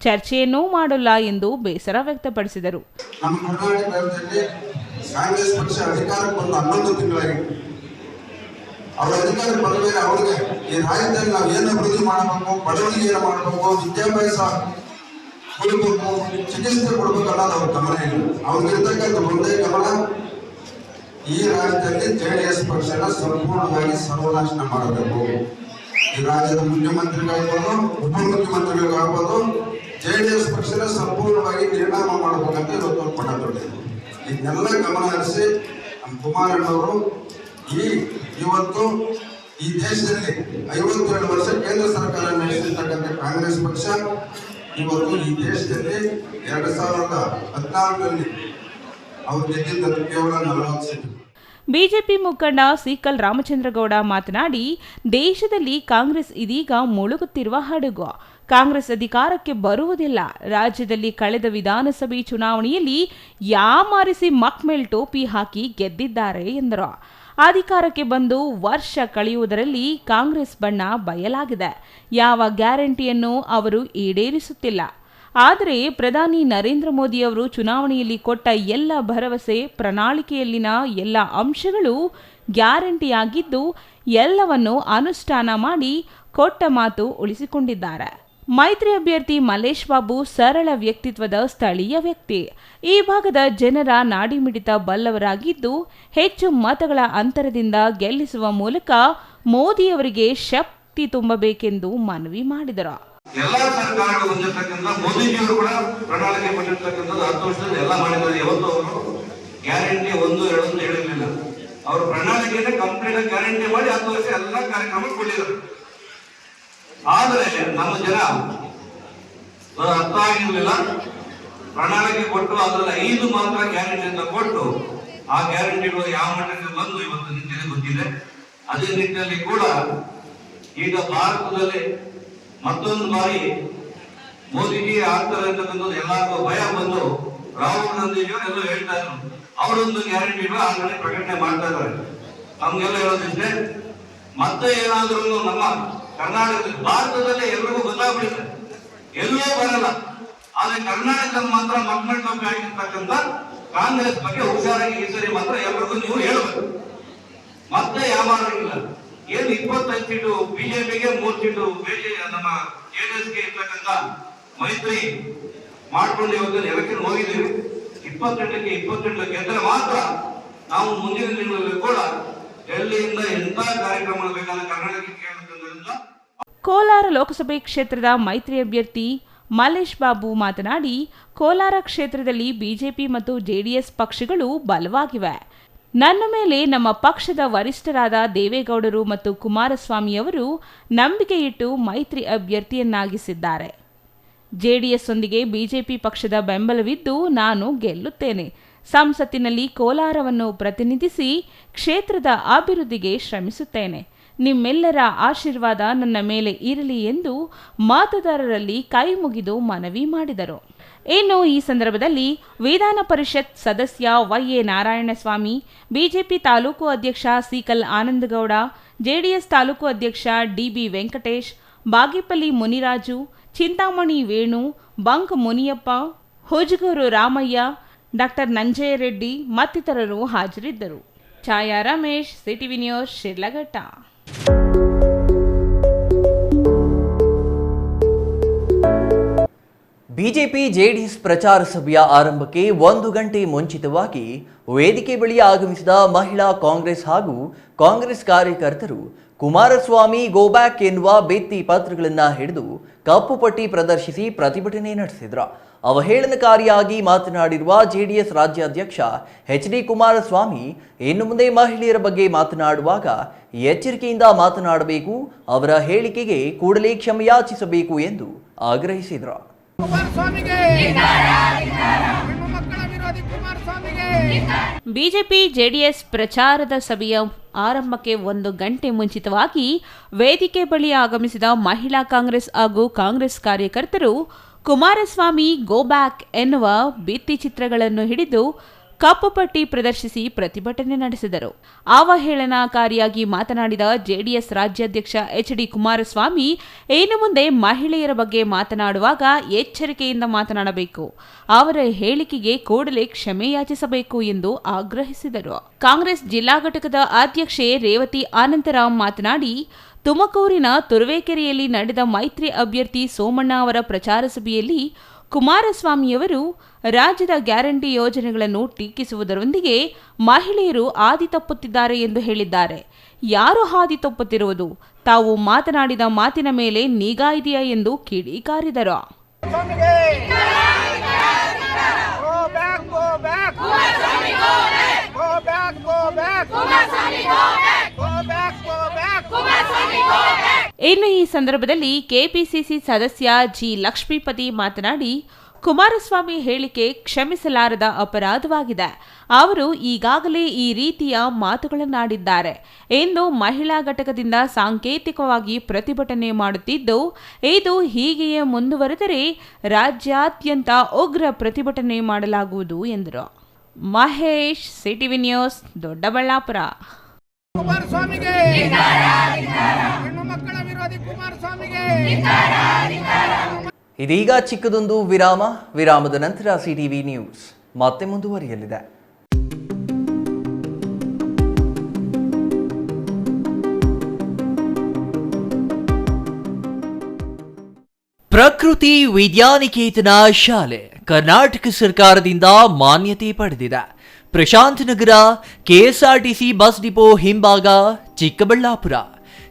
ಚರ್ಚೆಯನ್ನೂ ಮಾಡಲ್ಲ ಎಂದು ಬೇಸರ ವ್ಯಕ್ತಪಡಿಸಿದರು. ನಮ್ಮ ಕರ್ನಾಟಕ ರಾಜ್ಯದಲ್ಲಿ ಕಾಂಗ್ರೆಸ್ ಪಕ್ಷ ಅಧಿಕಾರಕ್ಕೆ ಬಂದು 11 ತಿಂಗಳಾಗಿತ್ತು. ಅವರ ಅಧಿಕಾರಕ್ಕೆ ಬಂದ ಮೇಲೆ ಅವರಿಗೆ ಈ ರಾಜ್ಯದಲ್ಲಿ ನಾವು ಏನು ಅಭಿವೃದ್ಧಿ ಮಾಡಬೇಕು, ಬಡವರಿಗೆ ಏನು ಮಾಡಬೇಕು, ವಿದ್ಯಾಭ್ಯಾಸ ಕೊಡಬೇಕು, ಚಿಕಿತ್ಸೆ ಕೊಡಬೇಕು ಅನ್ನೋದು ಅವ್ರ ಗಮನ ಇಲ್ಲ. ಅವ್ರಿಗಿರ್ತಕ್ಕಂಥ ಒಂದೇ ಗಮನ ಈ ರಾಜ್ಯದಲ್ಲಿ JDS ಪಕ್ಷನ ಸಂಪೂರ್ಣವಾಗಿ ಸರ್ವನಾಶನ ಮಾಡಬೇಕು. ಈ ರಾಜ್ಯದ ಮುಖ್ಯಮಂತ್ರಿಗಳಾಗ್ಬೋದು, ಉಪಮುಖ್ಯಮಂತ್ರಿಗಳಾಗ್ಬೋದು, JDS ಪಕ್ಷನ ಸಂಪೂರ್ಣವಾಗಿ ನಿರ್ನಾಮ ಮಾಡಬೇಕಂತ ಇವತ್ತು ಪಣ ತೊಟ್ಟಿದ್ರು. ಇದನ್ನೆಲ್ಲ ಗಮನ ಹರಿಸಿ ನಮ್ಮ ಕುಮಾರಣ್ಣವರು ಇವತ್ತು ಈ ದೇಶದಲ್ಲಿ 57 ವರ್ಷ ಕೇಂದ್ರ ಸರ್ಕಾರ ನಡೆಸಿರ್ತಕ್ಕಂಥ ಕಾಂಗ್ರೆಸ್ ಪಕ್ಷ ಇವತ್ತು ಈ ದೇಶದಲ್ಲಿ 2014ರಲ್ಲಿ ಅವರು ಗೆದ್ದಿದ್ದ ಕೇವಲ 40 ಸೀಟು. ಬಿಜೆಪಿ ಮುಖಂಡ ಸಿಕಲ್ ರಾಮಚಂದ್ರಗೌಡ ಮಾತನಾಡಿ, ದೇಶದಲ್ಲಿ ಕಾಂಗ್ರೆಸ್ ಇದೀಗ ಮುಳುಗುತ್ತಿರುವ ಹಡಗು. ಕಾಂಗ್ರೆಸ್ ಅಧಿಕಾರಕ್ಕೆ ಬರುವುದಿಲ್ಲ. ರಾಜ್ಯದಲ್ಲಿ ಕಳೆದ ವಿಧಾನಸಭೆ ಚುನಾವಣೆಯಲ್ಲಿ ಯಾಮಾರಿಸಿ ಮಕ್ಮೇಲ್ ಟೋಪಿ ಹಾಕಿ ಗೆದ್ದಿದ್ದಾರೆ ಎಂದರು. ಅಧಿಕಾರಕ್ಕೆ ಬಂದು ವರ್ಷ ಕಳೆಯುವುದರಲ್ಲಿ ಕಾಂಗ್ರೆಸ್ ಬಣ್ಣ ಬಯಲಾಗಿದೆ. ಯಾವ ಗ್ಯಾರಂಟಿಯನ್ನು ಅವರು ಈಡೇರಿಸುತ್ತಿಲ್ಲ. ಆದರೆ ಪ್ರಧಾನಿ ನರೇಂದ್ರ ಮೋದಿ ಅವರು ಚುನಾವಣೆಯಲ್ಲಿ ಕೊಟ್ಟ ಎಲ್ಲ ಭರವಸೆ, ಪ್ರಣಾಳಿಕೆಯಲ್ಲಿನ ಎಲ್ಲ ಅಂಶಗಳು ಗ್ಯಾರಂಟಿಯಾಗಿದ್ದು ಎಲ್ಲವನ್ನು ಅನುಷ್ಠಾನ ಮಾಡಿ ಕೊಟ್ಟ ಮಾತು ಉಳಿಸಿಕೊಂಡಿದ್ದಾರೆ. ಮೈತ್ರಿ ಅಭ್ಯರ್ಥಿ ಮಲ್ಲೇಶ್ ಬಾಬು ಸರಳ ವ್ಯಕ್ತಿತ್ವದ ಸ್ಥಳೀಯ ವ್ಯಕ್ತಿ. ಈ ಭಾಗದ ಜನರ ನಾಡಿಮಿಡಿತ ಬಲ್ಲವರಾಗಿದ್ದು ಹೆಚ್ಚು ಮತಗಳ ಅಂತರದಿಂದ ಗೆಲ್ಲಿಸುವ ಮೂಲಕ ಮೋದಿಯವರಿಗೆ ಶಕ್ತಿ ತುಂಬಬೇಕೆಂದು ಮನವಿ ಮಾಡಿದರು. ಎಲ್ಲಾ ಸರ್ಕಾರಗಳು ಬಂದಿರತಕ್ಕಂಥ ಮೋದಿಜಿಯವರು ಕೂಡ ಪ್ರಣಾಳಿಕೆ ಕೊಟ್ಟಿರ್ತಕ್ಕಂಥದ್ದು 10 ವರ್ಷದಲ್ಲಿ ಎಲ್ಲ ಮಾಡಿದ್ದಾರೆ. ಯಾವತ್ತೂ ಅವರು ಗ್ಯಾರಂಟಿ 1, 2 ಅಂತ ಹೇಳಿರಲಿಲ್ಲ. ಅವರು ಪ್ರಣಾಳಿಕೆಯನ್ನು ಕಂಪ್ಲೀಟ್ ಗ್ಯಾರಂಟಿ ಮಾಡಿ 10 ವರ್ಷ ಎಲ್ಲ ಕಾರ್ಯಕ್ರಮ ಕೊಟ್ಟಿದ್ದಾರೆ. ಆದರೆ ನಮ್ಮ ಜನ ಅರ್ಥ ಆಗಿರಲಿಲ್ಲ. ಪ್ರಣಾಳಿಕೆ ಕೊಟ್ಟು ಅದರಲ್ಲಿ 5 ಮಾತ್ರ ಗ್ಯಾರಂಟಿ ಅಂತ ಕೊಟ್ಟು ಆ ಗ್ಯಾರಂಟಿಗಳು ಯಾವ ಮಟ್ಟಕ್ಕೆ ಬಂದು ಇವತ್ತು ನಿಂತಿದೆ ಗೊತ್ತಿದೆ. ಅದೇ ನಿಟ್ಟಿನಲ್ಲಿ ಕೂಡ ಈಗ ಭಾರತದಲ್ಲಿ ಮತ್ತೊಂದು ಬಾರಿ ಮೋದಿಜಿ ಆಗ್ತಾರೆ ಅಂತಕ್ಕಂಥದ್ದು ಎಲ್ಲರಿಗೂ ಭಯ ಬಂದು ರಾಹುಲ್ ಗಾಂಧಿಜಿಯವರು ಎಲ್ಲ ಹೇಳ್ತಾ ಇದ್ರು. ಅವರೊಂದು ಗ್ಯಾರಂಟಿಗಳು ಆಗಲೇ ಪ್ರಕಟಣೆ ಮಾಡ್ತಾ ಇದ್ದಾರೆ. ನಮ್ಗೆಲ್ಲ ಹೇಳೋದಿದ್ರೆ ಮತ್ತೆ ಏನಾದ್ರೂ ನಮ್ಮ ಕರ್ನಾಟಕದಲ್ಲಿ ಭಾರತದಲ್ಲೇ ಎಲ್ರಿಗೂ ಗೊತ್ತಾಗ್ಬಿಡುತ್ತೆ, ಎಲ್ಲೂ ಬರಲ್ಲ. ಆದ್ರೆ ಕರ್ನಾಟಕದಲ್ಲಿ ಮಾತ್ರ ಮಕ್ಕಳ ಟೋಪಿ ಆಗಿರ್ತಕ್ಕಂಥ ಕಾಂಗ್ರೆಸ್ ಬಗ್ಗೆ ಹುಷಾರಾಗಿ ಈ ಸರಿ ಮಾತ್ರ ಎಲ್ರಿಗೂ ನೀವು ಹೇಳಬೇಕು. ಮತ್ತೆ ಯಾವಾಗಲಿಲ್ಲ. ಏನು 25 ಸೀಟು ಬಿಜೆಪಿಗೆ, 3 ಸೀಟು ನಮ್ಮ JDSಗೆ ಇರ್ತಕ್ಕಂಥ ಮೈತ್ರಿ ಮಾಡ್ಕೊಂಡು ಇವತ್ತು ಎಲೆಕ್ಷನ್ ಹೋಗಿದ್ದೀವಿ. 28ಕ್ಕೆ 28 ಗೆದ್ದರೆ ಮಾತ್ರ ನಾವು ಮುಂದಿನ ದಿನಗಳಲ್ಲಿ ಕೂಡ ಡೆಲ್ಲಿಯಿಂದ ಎಂತ ಕಾರ್ಯಕ್ರಮ ಬೇಕಾದ ಕರ್ನಾಟಕಕ್ಕೆ ಕೇಳುವುದರಿಂದ. ಕೋಲಾರ ಲೋಕಸಭೆ ಕ್ಷೇತ್ರದ ಮೈತ್ರಿ ಅಭ್ಯರ್ಥಿ ಮಲ್ಲೇಶ್ ಬಾಬು ಮಾತನಾಡಿ, ಕೋಲಾರ ಕ್ಷೇತ್ರದಲ್ಲಿ ಬಿಜೆಪಿ ಮತ್ತು JDS ಪಕ್ಷಗಳು ಬಲವಾಗಿವೆ. ನನ್ನ ಮೇಲೆ ನಮ್ಮ ಪಕ್ಷದ ವರಿಷ್ಠರಾದ ದೇವೇಗೌಡರು ಮತ್ತು ಕುಮಾರಸ್ವಾಮಿಯವರು ನಂಬಿಕೆಯಿಟ್ಟು ಮೈತ್ರಿ ಅಭ್ಯರ್ಥಿಯನ್ನಾಗಿಸಿದ್ದಾರೆ. JDS ಒಂದಿಗೆ ಬಿಜೆಪಿ ಪಕ್ಷದ ಬೆಂಬಲವಿದ್ದು ನಾನು ಗೆಲ್ಲುತ್ತೇನೆ. ಸಂಸತ್ತಿನಲ್ಲಿ ಕೋಲಾರವನ್ನು ಪ್ರತಿನಿಧಿಸಿ ಕ್ಷೇತ್ರದ ಅಭಿವೃದ್ಧಿಗೆ ಶ್ರಮಿಸುತ್ತೇನೆ. ನಿಮ್ಮೆಲ್ಲರ ಆಶೀರ್ವಾದ ನನ್ನ ಮೇಲೆ ಇರಲಿ ಎಂದು ಮತದಾರರಲ್ಲಿ ಕೈ ಮುಗಿದು ಮನವಿ ಮಾಡಿದರು. ಇನ್ನು ಈ ಸಂದರ್ಭದಲ್ಲಿ ವಿಧಾನ ಪರಿಷತ್ ಸದಸ್ಯ YA ನಾರಾಯಣಸ್ವಾಮಿ, ಬಿಜೆಪಿ ತಾಲೂಕು ಅಧ್ಯಕ್ಷ ಸಿಕಲ್ ಆನಂದಗೌಡ, JDS ತಾಲೂಕು ಅಧ್ಯಕ್ಷ DB ವೆಂಕಟೇಶ್, ಬಾಗೇಪಲ್ಲಿ ಮುನಿರಾಜು, ಚಿಂತಾಮಣಿ ವೇಣು, ಬಂಕ್ ಮುನಿಯಪ್ಪ, ಹುಜಗೂರು ರಾಮಯ್ಯ, ಡಾ ನಂಜಯರೆಡ್ಡಿ ಮತ್ತಿತರರು ಹಾಜರಿದ್ದರು. ಛಾಯಾ Ramesh, CTV news, Shidlaghatta. BJP JDS ಪ್ರಚಾರ ಸಭೆಯ ಆರಂಭಕ್ಕೆ 1 ಗಂಟೆ ಮುಂಚಿತವಾಗಿ ವೇದಿಕೆ ಬಳಿ ಆಗಮಿಸಿದ ಮಹಿಳಾ ಕಾಂಗ್ರೆಸ್ ಹಾಗೂ ಕಾಂಗ್ರೆಸ್ ಕಾರ್ಯಕರ್ತರು ಕುಮಾರಸ್ವಾಮಿ ಗೋಬ್ಯಾಕ್ ಎನ್ನುವ ಭಿತ್ತಿ ಪತ್ರಗಳನ್ನು ಹಿಡಿದು ಕಪ್ಪು ಪಟ್ಟಿ ಪ್ರದರ್ಶಿಸಿ ಪ್ರತಿಭಟನೆ ನಡೆಸಿದರು. ಅವಹೇಳನಕಾರಿಯಾಗಿ ಮಾತನಾಡಿರುವ JDS ರಾಜ್ಯಾಧ್ಯಕ್ಷ HD ಕುಮಾರಸ್ವಾಮಿ ಇನ್ನು ಮುಂದೆ ಮಹಿಳೆಯರ ಬಗ್ಗೆ ಮಾತನಾಡುವಾಗ ಎಚ್ಚರಿಕೆಯಿಂದ ಮಾತನಾಡಬೇಕು, ಅವರ ಹೇಳಿಕೆಗೆ ಕೂಡಲೇ ಕ್ಷಮೆಯಾಚಿಸಬೇಕು ಎಂದು ಆಗ್ರಹಿಸಿದರು. ಕುಮಾರಸ್ವಾಮಿಗೆ ಹೆಣ್ಣು ಮಕ್ಕಳ ವಿರೋಧಿ ಬಿಜೆಪಿ ಜೆಡಿಎಸ್ ಪ್ರಚಾರದ ಸಭೆಯ ಆರಂಭಕ್ಕೆ 1 ಗಂಟೆ ಮುಂಚಿತವಾಗಿ ವೇದಿಕೆ ಬಳಿ ಆಗಮಿಸಿದ ಮಹಿಳಾ ಕಾಂಗ್ರೆಸ್ ಹಾಗೂ ಕಾಂಗ್ರೆಸ್ ಕಾರ್ಯಕರ್ತರು ಕುಮಾರಸ್ವಾಮಿ ಗೋ ಬ್ಯಾಕ್ ಎನ್ನುವ ಭಿತ್ತಿಚಿತ್ರಗಳನ್ನು ಹಿಡಿದು ಕಪ್ಪು ಪಟ್ಟಿ ಪ್ರದರ್ಶಿಸಿ ಪ್ರತಿಭಟನೆ ನಡೆಸಿದರು. ಅವಹೇಳನಕಾರಿಯಾಗಿ ಮಾತನಾಡಿದ ಜೆಡಿಎಸ್ ರಾಜ್ಯಾಧ್ಯಕ್ಷ ಎಚ್.ಡಿ. ಕುಮಾರಸ್ವಾಮಿ, ಇನ್ನು ಮುಂದೆ ಮಹಿಳೆಯರ ಬಗ್ಗೆ ಮಾತನಾಡುವಾಗ ಎಚ್ಚರಿಕೆಯಿಂದ ಮಾತನಾಡಬೇಕು, ಅವರ ಹೇಳಿಕೆಗೆ ಕೂಡಲೇ ಕ್ಷಮೆ ಯಾಚಿಸಬೇಕು ಎಂದು ಆಗ್ರಹಿಸಿದರು. ಕಾಂಗ್ರೆಸ್ ಜಿಲ್ಲಾ ಘಟಕದ ಅಧ್ಯಕ್ಷೆ ರೇವತಿ ಆನಂದರಾಮ್ ಮಾತನಾಡಿ, ತುಮಕೂರಿನ ತುರುವೇಕೆರೆಯಲ್ಲಿ ನಡೆದ ಮೈತ್ರಿ ಅಭ್ಯರ್ಥಿ ಸೋಮಣ್ಣ ಅವರ ಪ್ರಚಾರ ಸಭೆಯಲ್ಲಿ ಕುಮಾರಸ್ವಾಮಿಯವರು ರಾಜ್ಯದ ಗ್ಯಾರಂಟಿ ಯೋಜನೆಗಳನ್ನು ಟೀಕಿಸುವುದರೊಂದಿಗೆ ಮಹಿಳೆಯರು ಹಾದಿ ತಪ್ಪುತ್ತಿದ್ದಾರೆ ಎಂದು ಹೇಳಿದ್ದಾರೆ. ಯಾರು ಹಾದಿ ತಪ್ಪುತ್ತಿರುವುದು? ತಾವು ಮಾತನಾಡಿದ ಮಾತಿನ ಮೇಲೆ ನಿಗಾ ಇದೆಯಾ ಎಂದು ಕಿಡಿಕಾರಿದರು. ಇನ್ನು ಈ ಸಂದರ್ಭದಲ್ಲಿ ಕೆಪಿಸಿಸಿ ಸದಸ್ಯ ಜಿ ಲಕ್ಷ್ಮೀಪತಿ ಮಾತನಾಡಿ, ಕುಮಾರಸ್ವಾಮಿ ಹೇಳಿಕೆ ಕ್ಷಮಿಸಲಾರದ ಅಪರಾಧವಾಗಿದೆ. ಅವರು ಈಗಾಗಲೇ ಈ ರೀತಿಯ ಮಾತುಗಳನ್ನಾಡಿದ್ದಾರೆ ಎಂದು ಮಹಿಳಾ ಘಟಕದಿಂದ ಸಾಂಕೇತಿಕವಾಗಿ ಪ್ರತಿಭಟನೆ ಮಾಡುತ್ತಿದ್ದು, ಇದು ಹೀಗೆಯೇ ಮುಂದುವರೆದರೆ ರಾಜ್ಯಾದ್ಯಂತ ಉಗ್ರ ಪ್ರತಿಭಟನೆ ಮಾಡಲಾಗುವುದು ಎಂದರು. Mahesh, CTV news, Doddaballapur. ಇದೀಗ ಚಿಕ್ಕದೊಂದು ವಿರಾಮದ ನಂತರ ಸಿಟಿವಿ ನ್ಯೂಸ್ ಮತ್ತೆ ಮುಂದುವರಿಯಲಿದೆ. ಪ್ರಕೃತಿ ವಿದ್ಯಾನಿಕೇತನ ಶಾಲೆ ಕರ್ನಾಟಕ ಸರ್ಕಾರದಿಂದ ಮಾನ್ಯತೆ ಪಡೆದಿದೆ. ಪ್ರಶಾಂತ್ ನಗರ ಕೆಎಸ್ಆರ್ಟಿಸಿ ಬಸ್ ಡಿಪೋ ಹಿಂಭಾಗ,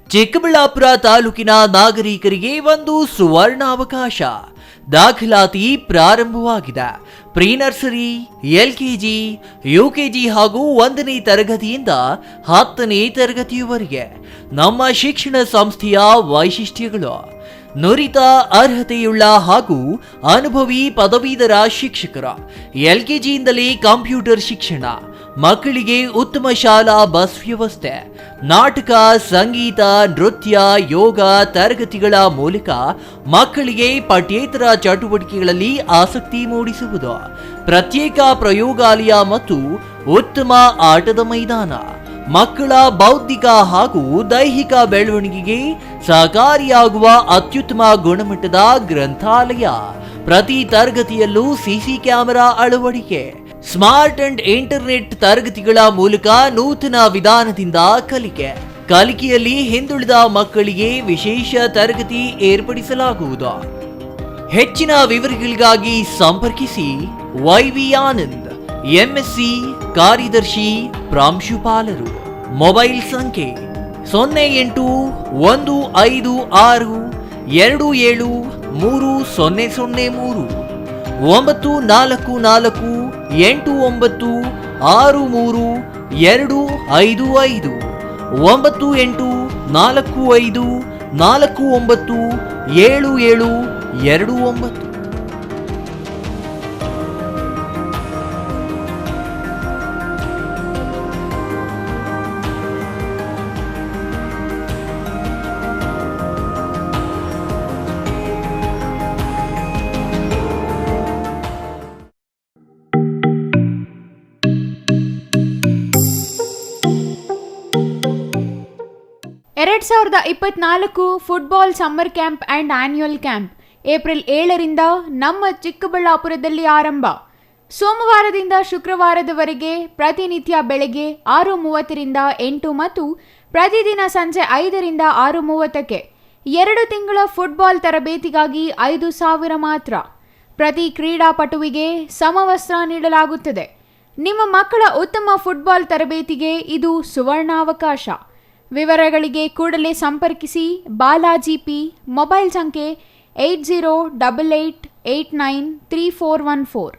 ಚಿಕ್ಕಬಳ್ಳಾಪುರ ತಾಲೂಕಿನ ನಾಗರಿಕರಿಗೆ ಒಂದು ಸುವರ್ಣಾವಕಾಶ. ದಾಖಲಾತಿ ಪ್ರಾರಂಭವಾಗಿದೆ. ಪ್ರೀ ನರ್ಸರಿ, ಎಲ್ಕೆಜಿ, ಯುಕೆಜಿ ಹಾಗೂ 1ನೇ ತರಗತಿಯಿಂದ 10ನೇ ತರಗತಿಯವರೆಗೆ ನಮ್ಮ ಶಿಕ್ಷಣ ಸಂಸ್ಥೆಯ ವೈಶಿಷ್ಟ್ಯಗಳು: ನುರಿತ ಅರ್ಹತೆಯುಳ್ಳ ಹಾಗೂ ಅನುಭವಿ ಪದವೀಧರ ಶಿಕ್ಷಕರ, ಎಲ್ಕೆಜಿಯಿಂದಲೇ ಕಂಪ್ಯೂಟರ್ ಶಿಕ್ಷಣ, ಮಕ್ಕಳಿಗೆ ಉತ್ತಮ ಶಾಲಾ ಬಸ್ ವ್ಯವಸ್ಥೆ, ನಾಟಕ, ಸಂಗೀತ, ನೃತ್ಯ, ಯೋಗ ತರಗತಿಗಳ ಮೂಲಕ ಮಕ್ಕಳಿಗೆ ಪಠ್ಯೇತರ ಚಟುವಟಿಕೆಗಳಲ್ಲಿ ಆಸಕ್ತಿ ಮೂಡಿಸುವುದು, ಪ್ರತ್ಯೇಕ ಪ್ರಯೋಗಾಲಯ ಮತ್ತು ಉತ್ತಮ ಆಟದ ಮೈದಾನ, ಮಕ್ಕಳ ಬೌದ್ಧಿಕ ಹಾಗೂ ದೈಹಿಕ ಬೆಳವಣಿಗೆಗೆ ಸಹಕಾರಿಯಾಗುವ ಅತ್ಯುತ್ತಮ ಗುಣಮಟ್ಟದ ಗ್ರಂಥಾಲಯ, ಪ್ರತಿ ತರಗತಿಯಲ್ಲೂ ಸಿಸಿ ಕ್ಯಾಮೆರಾ ಅಳವಡಿಕೆ, ಸ್ಮಾರ್ಟ್ ಅಂಡ್ ಇಂಟರ್ನೆಟ್ ತರಗತಿಗಳ ಮೂಲಕ ನೂತನ ವಿಧಾನದಿಂದ ಕಲಿಕೆಯಲ್ಲಿ ಹಿಂದುಳಿದ ಮಕ್ಕಳಿಗೆ ವಿಶೇಷ ತರಗತಿ ಏರ್ಪಡಿಸಲಾಗುವುದು. ಹೆಚ್ಚಿನ ವಿವರಗಳಿಗಾಗಿ ಸಂಪರ್ಕಿಸಿ ವೈವಿ ಆನಂದ್, ಎಂಎಸ್ಸಿ, ಕಾರ್ಯದರ್ಶಿ, ಪ್ರಾಂಶುಪಾಲರು. ಮೊಬೈಲ್ ಸಂಖ್ಯೆ 081526273003 9448963255 9845497729. ಎರಡ್ 2024 football summer camp and annual camp April 7ರಿಂದ ನಮ್ಮ ಚಿಕ್ಕಬಳ್ಳಾಪುರದಲ್ಲಿ ಆರಂಭ. ಸೋಮವಾರದಿಂದ ಶುಕ್ರವಾರದವರೆಗೆ ಪ್ರತಿನಿತ್ಯ ಬೆಳಗ್ಗೆ 6:30ರಿಂದ 8 ಮತ್ತು ಪ್ರತಿದಿನ ಸಂಜೆ 5ರಿಂದ 6:30ಕ್ಕೆ 2 ತಿಂಗಳ ಫುಟ್ಬಾಲ್ ತರಬೇತಿಗಾಗಿ 5,000 ಮಾತ್ರ. ಪ್ರತಿ ಕ್ರೀಡಾಪಟುವಿಗೆ ಸಮವಸ್ತ್ರ ನೀಡಲಾಗುತ್ತದೆ. ನಿಮ್ಮ ಮಕ್ಕಳ ಉತ್ತಮ ಫುಟ್ಬಾಲ್ ತರಬೇತಿಗೆ ಇದು ಸುವರ್ಣಾವಕಾಶ. ವಿವರಗಳಿಗೆ ಕೂಡಲೇ ಸಂಪರ್ಕಿಸಿ ಬಾಲಾಜಿ ಪಿ. ಮೊಬೈಲ್ ಸಂಖ್ಯೆ 8088893414.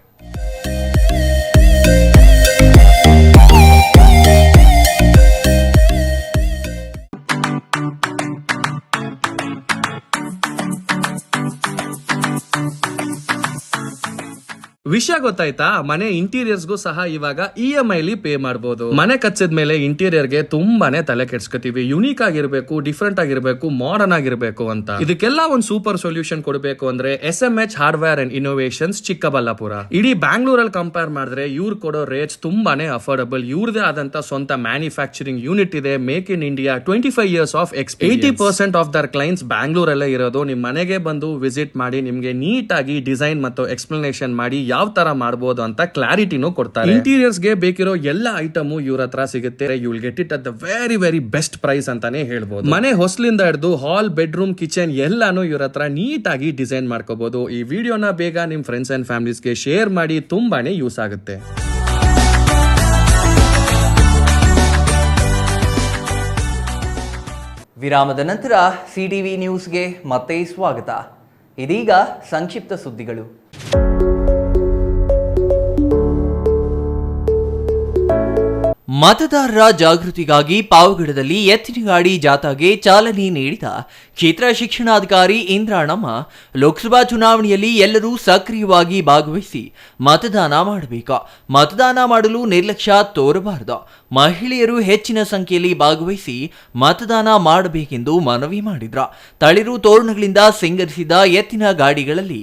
ವಿಶ್ವ ವಿಷಯ ಗೊತ್ತಾಯ್ತಾ, ಮನೆ ಇಂಟೀರಿಯರ್ಸ್ಗೂ ಸಹ ಇವಾಗ EMI ಲಿ ಪೇ ಮಾಡಬಹುದು. ಮನೆ ಕಚ್ಚಿದ ಮೇಲೆ ಇಂಟೀರಿಯರ್ ಗೆ ತುಂಬಾನೇ ತಲೆ ಕೆಡ್ಸ್ಕೊತೀವಿ, ಯುನೀಕ್ ಆಗಿರ್ಬೇಕು, ಡಿಫ್ರೆಂಟ್ ಆಗಿರ್ಬೇಕು, ಮಾಡರ್ನ್ ಆಗಿರ್ಬೇಕು ಅಂತ. ಇದಕ್ಕೆಲ್ಲ ಒಂದು ಸೂಪರ್ ಸೊಲ್ಯೂಷನ್ ಕೊಡಬೇಕು ಅಂದ್ರೆ SMH hardware and innovations Chikkaballapur. ಇಡೀ ಬ್ಯಾಂಗ್ಳೂರಲ್ಲಿ ಕಂಪೇರ್ ಮಾಡಿದ್ರೆ ಇವ್ರು ಕೊಡೋ ರೇಟ್ಸ್ ತುಂಬಾನೇ ಅಫೋರ್ಡಬಲ್. ಇವ್ರದೇ ಆದಂತ ಸ್ವಂತ ಮ್ಯಾನುಫ್ಯಾಕ್ಚರಿಂಗ್ ಯೂನಿಟ್ ಇದೆ, make in India, 25 years of experience. 80% of their clients ಬ್ಯಾಂಗ್ಳೂರಲ್ಲೇ ಇರೋದು. ನಿಮ್ ಮನೆಗೆ ಬಂದು ವಿಸಿಟ್ ಮಾಡಿ ನಿಮ್ಗೆ ನೀಟ್ ಆಗಿ ಡಿಸೈನ್ ಮತ್ತು ಎಕ್ಸ್ಪ್ಲನೇಷನ್ ಮಾಡಿ ಯಾವ ತರ ಮಾಡಬಹುದು ಅಂತ ಕ್ಲಾರಿಟಿನೂ ಕೊಡ್ತಾರೆ. ಇಂಟೀರಿಯರ್ಸ್ ಗೆ ಬೇಕಿರೋ ಎಲ್ಲ ಐಟಮ್ ಇವ್ರ ಹತ್ರ ಸಿಗುತ್ತೆ. You will get it at the very very best price ಅಂತಾನೆ ಹೇಳ್ಬೋದು. ಮನೆ ಹೊಸಲಿಂದ ಹಿಡಿದು ಹಾಲ್, ಬೆಡ್ರೂಮ್, ಕಿಚನ್ ಎಲ್ಲಾನು ಇವ್ರ ಹತ್ರ ನೀಟ್ ಆಗಿ ಡಿಸೈನ್ ಮಾಡ್ಕೋಬಹುದು. ಈ ವಿಡಿಯೋನ ಬೇಗ ನಿಮ್ ಫ್ರೆಂಡ್ಸ್ ಅಂಡ್ ಫ್ಯಾಮಿಲೀಸ್ಗೆ ಶೇರ್ ಮಾಡಿ, ತುಂಬಾನೇ ಯೂಸ್ ಆಗುತ್ತೆ. ವಿರಾಮದ ನಂತರ CTV ನ್ಯೂಸ್ಗೆ ಮತ್ತೆ ಸ್ವಾಗತ. ಇದೀಗ ಸಂಕ್ಷಿಪ್ತ ಸುದ್ದಿಗಳು. ಮತದಾರರ ಜಾಗೃತಿಗಾಗಿ ಪಾವಗಡದಲ್ಲಿ ಎತ್ತಿನ ಗಾಡಿ ಜಾಥಾಗೆ ಚಾಲನೆ ನೀಡಿದ ಕ್ಷೇತ್ರ ಶಿಕ್ಷಣಾಧಿಕಾರಿ ಇಂದ್ರಾಣಮ್ಮ, ಲೋಕಸಭಾ ಚುನಾವಣೆಯಲ್ಲಿ ಎಲ್ಲರೂ ಸಕ್ರಿಯವಾಗಿ ಭಾಗವಹಿಸಿ ಮತದಾನ ಮಾಡಬೇಕು. ಮತದಾನ ಮಾಡಲು ನಿರ್ಲಕ್ಷ್ಯ ತೋರಬಾರದು. ಮಹಿಳೆಯರು ಹೆಚ್ಚಿನ ಸಂಖ್ಯೆಯಲ್ಲಿ ಭಾಗವಹಿಸಿ ಮತದಾನ ಮಾಡಬೇಕೆಂದು ಮನವಿ ಮಾಡಿದ್ರ. ತಳಿರು ತೋರಣಗಳಿಂದ ಸಿಂಗರಿಸಿದ ಎತ್ತಿನ ಗಾಡಿಗಳಲ್ಲಿ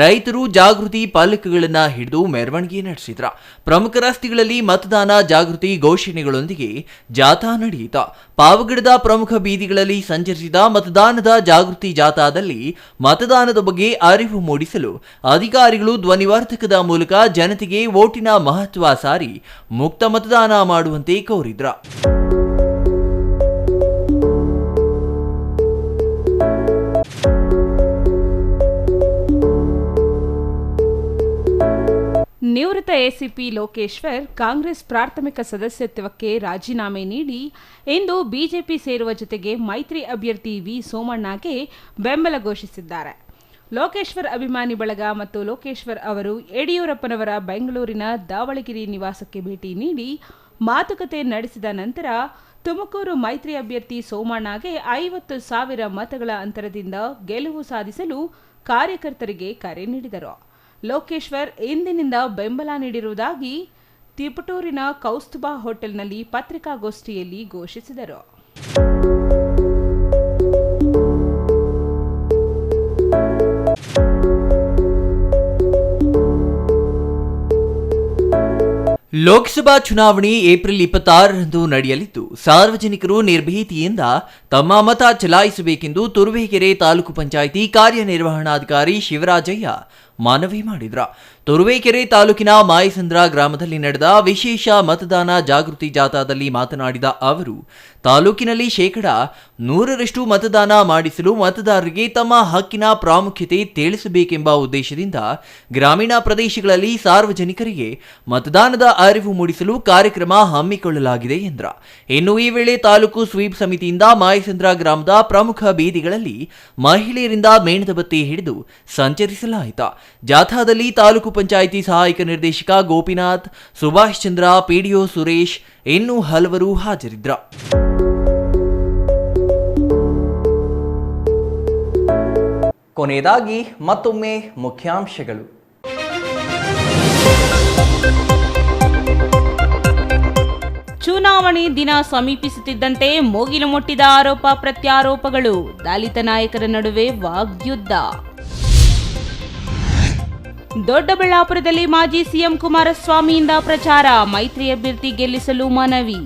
ರೈತರು ಜಾಗೃತಿ ಫಲಕಗಳನ್ನು ಹಿಡಿದು ಮೆರವಣಿಗೆ ನಡೆಸಿದ್ರ. ಪ್ರಮುಖ ರಸ್ತೆಗಳಲ್ಲಿ ಮತದಾನ ಜಾಗೃತಿ ಘೋಷಣೆಗಳೊಂದಿಗೆ ಜಾಥಾ ನಡೆಯಿತ. ಪಾವಗಡದ ಪ್ರಮುಖ ಬೀದಿಗಳಲ್ಲಿ ಸಂಚರಿಸಿದ ಮತದಾನದ ಜಾಗೃತಿ ಜಾಥಾದಲ್ಲಿ ಮತದಾನದ ಬಗ್ಗೆ ಅರಿವು ಮೂಡಿಸಲು ಅಧಿಕಾರಿಗಳು ಧ್ವನಿವರ್ಧಕದ ಮೂಲಕ ಜನತೆಗೆ ವೋಟಿನ ಮಹತ್ವ ಸಾರಿ ಮುಕ್ತ ಮತದಾನ ಮಾಡುವಂತೆ ಕೋರಿದ್ರ. ನಿವೃತ್ತ ACP ಲೋಕೇಶ್ವರ್ ಕಾಂಗ್ರೆಸ್ ಪ್ರಾಥಮಿಕ ಸದಸ್ಯತ್ವಕ್ಕೆ ರಾಜೀನಾಮೆ ನೀಡಿ ಇಂದು ಬಿಜೆಪಿ ಸೇರುವ ಜೊತೆಗೆ ಮೈತ್ರಿ ಅಭ್ಯರ್ಥಿ ವಿ ಸೋಮಣ್ಣಗೆ ಬೆಂಬಲ ಘೋಷಿಸಿದ್ದಾರೆ. ಲೋಕೇಶ್ವರ್ ಅಭಿಮಾನಿ ಬಳಗ ಮತ್ತು ಲೋಕೇಶ್ವರ್ ಅವರು ಯಡಿಯೂರಪ್ಪನವರ ಬೆಂಗಳೂರಿನ ದಾವಣಗೆರೆ ನಿವಾಸಕ್ಕೆ ಭೇಟಿ ನೀಡಿ ಮಾತುಕತೆ ನಡೆಸಿದ ನಂತರ ತುಮಕೂರು ಮೈತ್ರಿ ಅಭ್ಯರ್ಥಿ ಸೋಮಣ್ಣಗೆ 50,000 ಮತಗಳ ಅಂತರದಿಂದ ಗೆಲುವು ಸಾಧಿಸಲು ಕಾರ್ಯಕರ್ತರಿಗೆ ಕರೆ ನೀಡಿದರು. ಲೋಕೇಶ್ವರ್ ಇಂದಿನಿಂದ ಬೆಂಬಲ ನೀಡಿರುವುದಾಗಿ ತಿಪಟೂರಿನ ಕೌಸ್ತುಭ ಹೋಟೆಲ್ನಲ್ಲಿ ಪತ್ರಿಕಾಗೋಷ್ಠಿಯಲ್ಲಿ ಘೋಷಿಸಿದರು. ಲೋಕಸಭಾ ಚುನಾವಣೆ ಏಪ್ರಿಲ್ 26ರಂದು ನಡೆಯಲಿದ್ದು, ಸಾರ್ವಜನಿಕರು ನಿರ್ಭೀತಿಯಿಂದ ತಮ್ಮ ಮತ ಚಲಾಯಿಸಬೇಕೆಂದು ತುರುವೇಕೆರೆ ತಾಲೂಕು ಪಂಚಾಯಿತಿ ಕಾರ್ಯನಿರ್ವಹಣಾಧಿಕಾರಿ ಶಿವರಾಜಯ್ಯ ಮನವಿ ಮಾಡಿದ್ರ. ತುರುವೇಕೆರೆ ತಾಲೂಕಿನ ಮಾಯಸಂದ್ರ ಗ್ರಾಮದಲ್ಲಿ ನಡೆದ ವಿಶೇಷ ಮತದಾನ ಜಾಗೃತಿ ಜಾಥಾದಲ್ಲಿ ಮಾತನಾಡಿದ ಅವರು, ತಾಲೂಕಿನಲ್ಲಿ 100% ಮತದಾನ ಮಾಡಿಸಲು ಮತದಾರರಿಗೆ ತಮ್ಮ ಹಕ್ಕಿನ ಪ್ರಾಮುಖ್ಯತೆ ತಿಳಿಸಬೇಕೆಂಬ ಉದ್ದೇಶದಿಂದ ಗ್ರಾಮೀಣ ಪ್ರದೇಶಗಳಲ್ಲಿ ಸಾರ್ವಜನಿಕರಿಗೆ ಮತದಾನದ ಅರಿವು ಮೂಡಿಸಲು ಕಾರ್ಯಕ್ರಮ ಹಮ್ಮಿಕೊಳ್ಳಲಾಗಿದೆ ಎಂದ್ರ. ಇನ್ನು ಈ ವೇಳೆ ತಾಲೂಕು ಸ್ವೀಪ್ ಸಮಿತಿಯಿಂದ ಮಾಯಸಂದ್ರ ಗ್ರಾಮದ ಪ್ರಮುಖ ಬೀದಿಗಳಲ್ಲಿ ಮಹಿಳೆಯರಿಂದ ಮೇಣದ ಬತ್ತಿ ಹಿಡಿದು ಸಂಚರಿಸಲಾಯಿತು. ಜಾಥಾದಲ್ಲಿ ತಾಲೂಕು ಪಂಚಾಯಿತಿ ಸಹಾಯಕ ನಿರ್ದೇಶಕ ಗೋಪಿನಾಥ್, ಸುಭಾಷ್ ಚಂದ್ರ, PDO ಸುರೇಶ್ ಇನ್ನೂ ಹಲವರು ಹಾಜರಿದ್ದರು. ಕೊನೆಯದಾಗಿ ಮತ್ತೊಮ್ಮೆ ಮುಖ್ಯಾಂಶಗಳು. ಚುನಾವಣೆ ದಿನ ಸಮೀಪಿಸುತ್ತಿದ್ದಂತೆ ಮುಗಿಲು ಮುಟ್ಟಿದ ಆರೋಪ ಪ್ರತ್ಯಾರೋಪಗಳು, ದಲಿತ ನಾಯಕರ ನಡುವೆ ವಾಗ್ಯುದ್ಧ. ದೊಡ್ಡಬಳ್ಳಾಪುರದಲ್ಲಿ ಮಾಜಿ ಸಿಎಂ ಕುಮಾರಸ್ವಾಮಿಯಿಂದ ಪ್ರಚಾರ, ಮೈತ್ರಿ ಅಭ್ಯರ್ಥಿ ಗೆಲ್ಲಿಸಲು ಮನವಿ.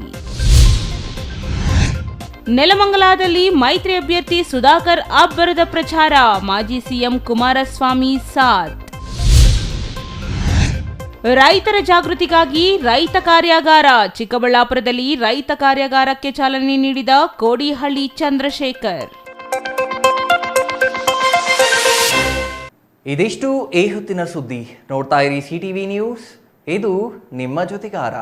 ನೆಲಮಂಗಲದಲ್ಲಿ ಮೈತ್ರಿ ಅಭ್ಯರ್ಥಿ ಸುಧಾಕರ್ ಅಬ್ಬರದ ಪ್ರಚಾರ, ಮಾಜಿ ಸಿಎಂ ಕುಮಾರಸ್ವಾಮಿ ಸಾಥ್. ರೈತರ ಜಾಗೃತಿಗಾಗಿ ರೈತ ಕಾರ್ಯಾಗಾರ, ಚಿಕ್ಕಬಳ್ಳಾಪುರದಲ್ಲಿ ರೈತ ಕಾರ್ಯಾಗಾರಕ್ಕೆ ಚಾಲನೆ ನೀಡಿದ ಕೋಡಿಹಳ್ಳಿ ಚಂದ್ರಶೇಖರ್. ಇದಿಷ್ಟು ಈ ಹೊತ್ತಿನ ಸುದ್ದಿ. ನೋಡ್ತಾ ಇರಿ CTV ನ್ಯೂಸ್, ಇದು ನಿಮ್ಮ ಜೊತೆಗಾರ.